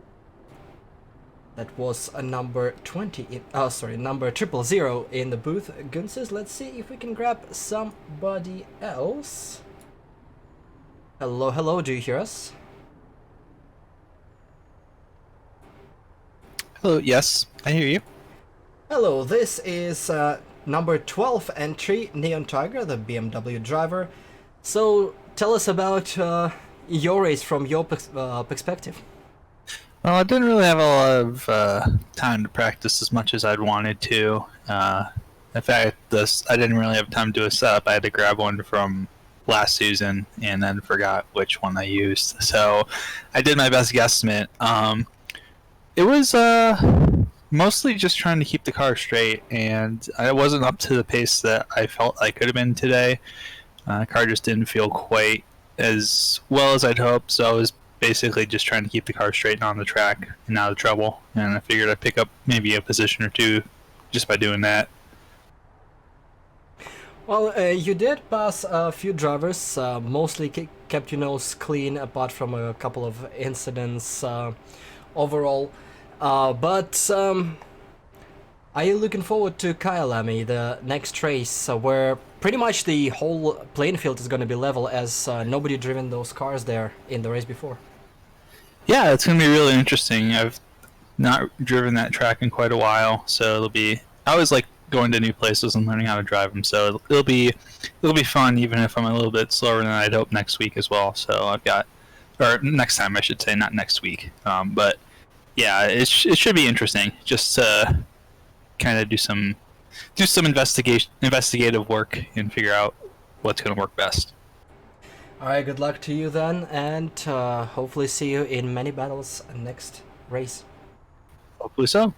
That was a number 20, number 000 in the booth. Gunsis, let's see if we can grab somebody else. Hello, hello, do you hear us? Hello, yes, I hear you. Hello, this is number 12 entry, Neon Tiger, the BMW driver. So, tell us about your race from your perspective. Well, I didn't really have a lot of time to practice as much as I'd wanted to. In fact, I didn't really have time to do a setup. I had to grab one from last season and then forgot which one I used. So I did my best guesstimate. It was mostly just trying to keep the car straight, and I wasn't up to the pace that I felt I could have been today. The car just didn't feel quite as well as I'd hoped, so I was basically just trying to keep the car straight and on the track and out of trouble, and I figured I'd pick up maybe a position or two just by doing that. Well, you did pass a few drivers, mostly kept your nose clean apart from a couple of incidents overall, but are you looking forward to Kyalami, the next race, where pretty much the whole playing field is going to be level, as nobody driven those cars there in the race before? Yeah, it's going to be really interesting. I've not driven that track in quite a while, so I always like going to new places and learning how to drive them, so it'll be fun, even if I'm a little bit slower than I'd hope next week as well. So or next time I should say, not next week. But yeah, it should be interesting, just to kind of do some investigative work and figure out what's going to work best. Alright, good luck to you then, and hopefully see you in many battles next race. Hopefully so.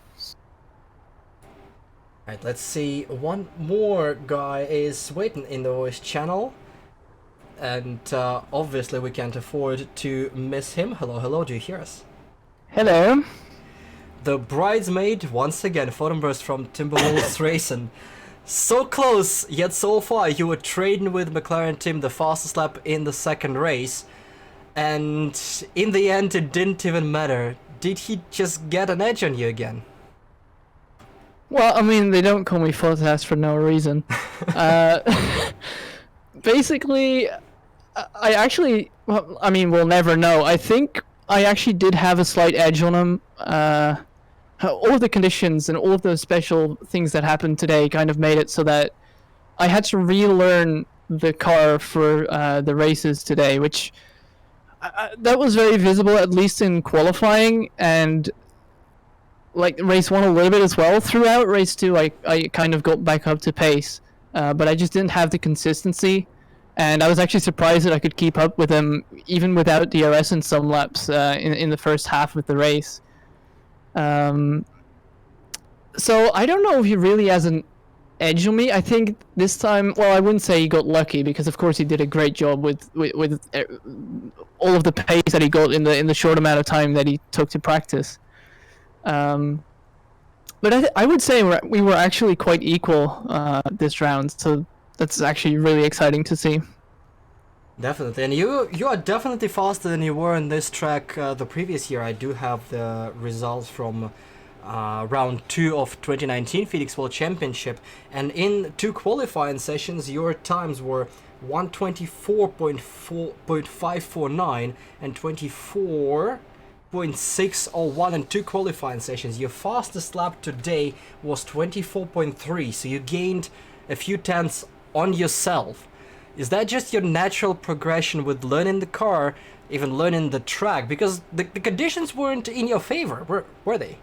Alright, let's see, one more guy is waiting in the voice channel, and obviously we can't afford to miss him. Hello, hello, do you hear us? Hello. The bridesmaid, once again, photo burst from Timberwolves Racing. So close, yet so far. You were trading with McLaren Tim the fastest lap in the second race, and in the end it didn't even matter. Did he just get an edge on you again? Well, I mean, they don't call me Fotas for no reason. Basically, I actually, well, I mean, we'll never know. I think I actually did have a slight edge on him. All of the conditions and all of those special things that happened today kind of made it so that I had to relearn the car for the races today, which that was very visible, at least in qualifying, and like race 1 a little bit as well. Throughout race 2, I kind of got back up to pace, but I just didn't have the consistency, and I was actually surprised that I could keep up with him even without DRS in some laps in the first half of the race. So I don't know if he really has an edge on me. I think this time, well, I wouldn't say he got lucky, because of course he did a great job with all of the pace that he got in the short amount of time that he took to practice. But I would say we were actually quite equal this round, so that's actually really exciting to see. Definitely, and you are definitely faster than you were in this track the previous year. I do have the results from round 2 of 2019 Phoenix World Championship, and in 2 qualifying sessions your times were 124.549 and 24.601 in 2 qualifying sessions. Your fastest lap today was 24.3, so you gained a few tenths on yourself. is that just your natural progression with learning the car, even learning the track? Because the conditions weren't in your favor, were they?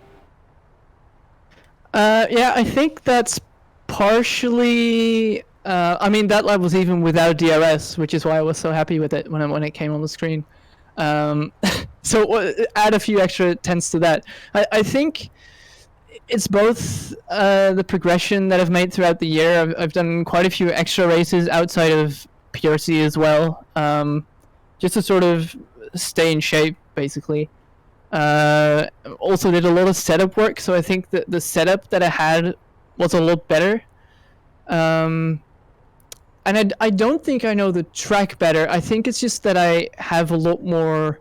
Yeah, I think that's partially. I mean, that lap was even without DRS, which is why I was so happy with it when it came on the screen. So add a few extra tenths to that. I think it's both the progression that I've made throughout the year. I've done quite a few extra races outside of PRC as well, just to sort of stay in shape, basically. Also did a lot of setup work, so I think that the setup that I had was a lot better. And I don't think I know the track better. I think it's just that I have a lot more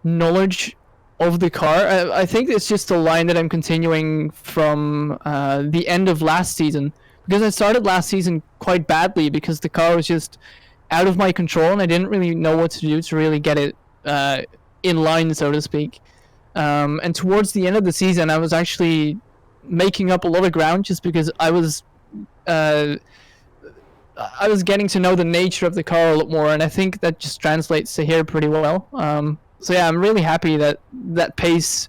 knowledge of the car. I think it's just a line that I'm continuing from the end of last season, because I started last season quite badly because the car was just out of my control and I didn't really know what to do to really get it in line, so to speak. And towards the end of the season, I was actually making up a lot of ground just because I was getting to know the nature of the car a lot more, and I think that just translates to here pretty well. So yeah, I'm really happy that that pace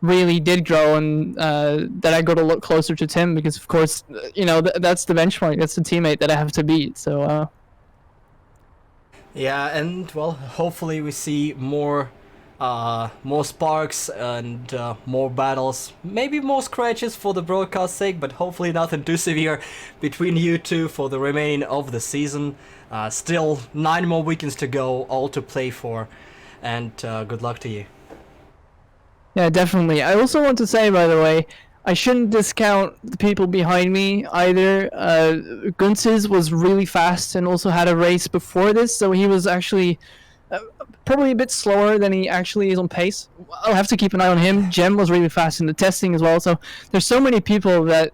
really did grow, and that I got a lot closer to Tim, because of course, you know, that's the benchmark, that's the teammate that I have to beat. So yeah, and well, hopefully we see more sparks and more battles, maybe more scratches for the broadcast sake, but hopefully nothing too severe between you two for the remaining of the season. Still 9 more weekends to go, all to play for, and good luck to you. yeah, definitely. I also want to say, by the way, I shouldn't discount the people behind me either. Guntz's was really fast and also had a race before this, so he was actually probably a bit slower than he actually is on pace. I'll have to keep an eye on him. Jem was really fast in the testing as well. So there's so many people that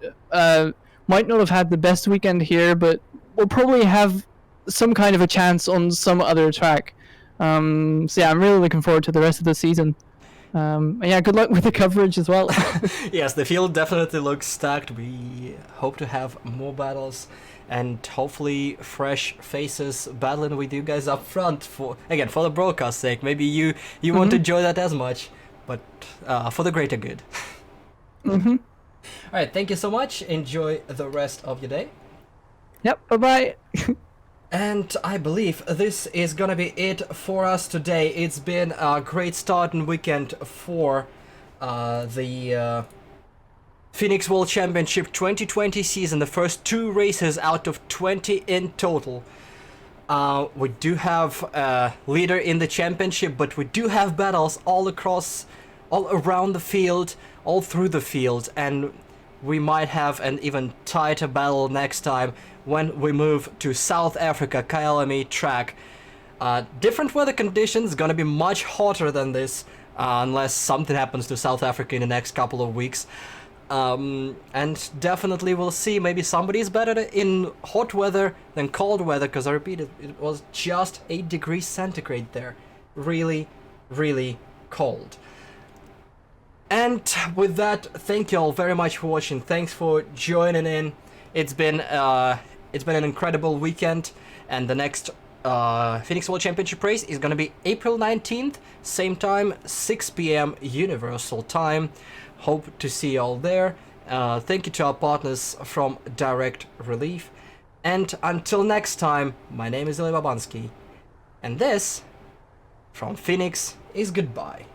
might not have had the best weekend here, but will probably have some kind of a chance on some other track. So yeah, I'm really looking forward to the rest of the season. And yeah, good luck with the coverage as well. Yes, the field definitely looks stacked. We hope to have more battles and hopefully fresh faces battling with you guys up front, for the broadcast sake. Maybe you won't enjoy that as much, but for the greater good. Alright, thank you so much. Enjoy the rest of your day. Yep, bye-bye. And I believe this is gonna be it for us today. It's been a great start and weekend for the Phoenix World Championship 2020 season. The first 2 races out of 20 in total. We do have a leader in the championship, but we do have battles all around the field, all through the field, and we might have an even tighter battle next time when we move to South Africa, KLME track. Different weather conditions, gonna be much hotter than this, unless something happens to South Africa in the next couple of weeks. And definitely we'll see, maybe somebody's better in hot weather than cold weather, because I repeat, it was just 8 degrees centigrade there. Really, really cold. And with that, thank you all very much for watching. Thanks for joining in. It's been an incredible weekend, and the next Phoenix World Championship race is gonna be April 19th, same time, 6 p.m. Universal Time. Hope to see you all there. Thank you to our partners from Direct Relief. And until next time, my name is Ilya Babansky. And this, from Phoenix, is goodbye.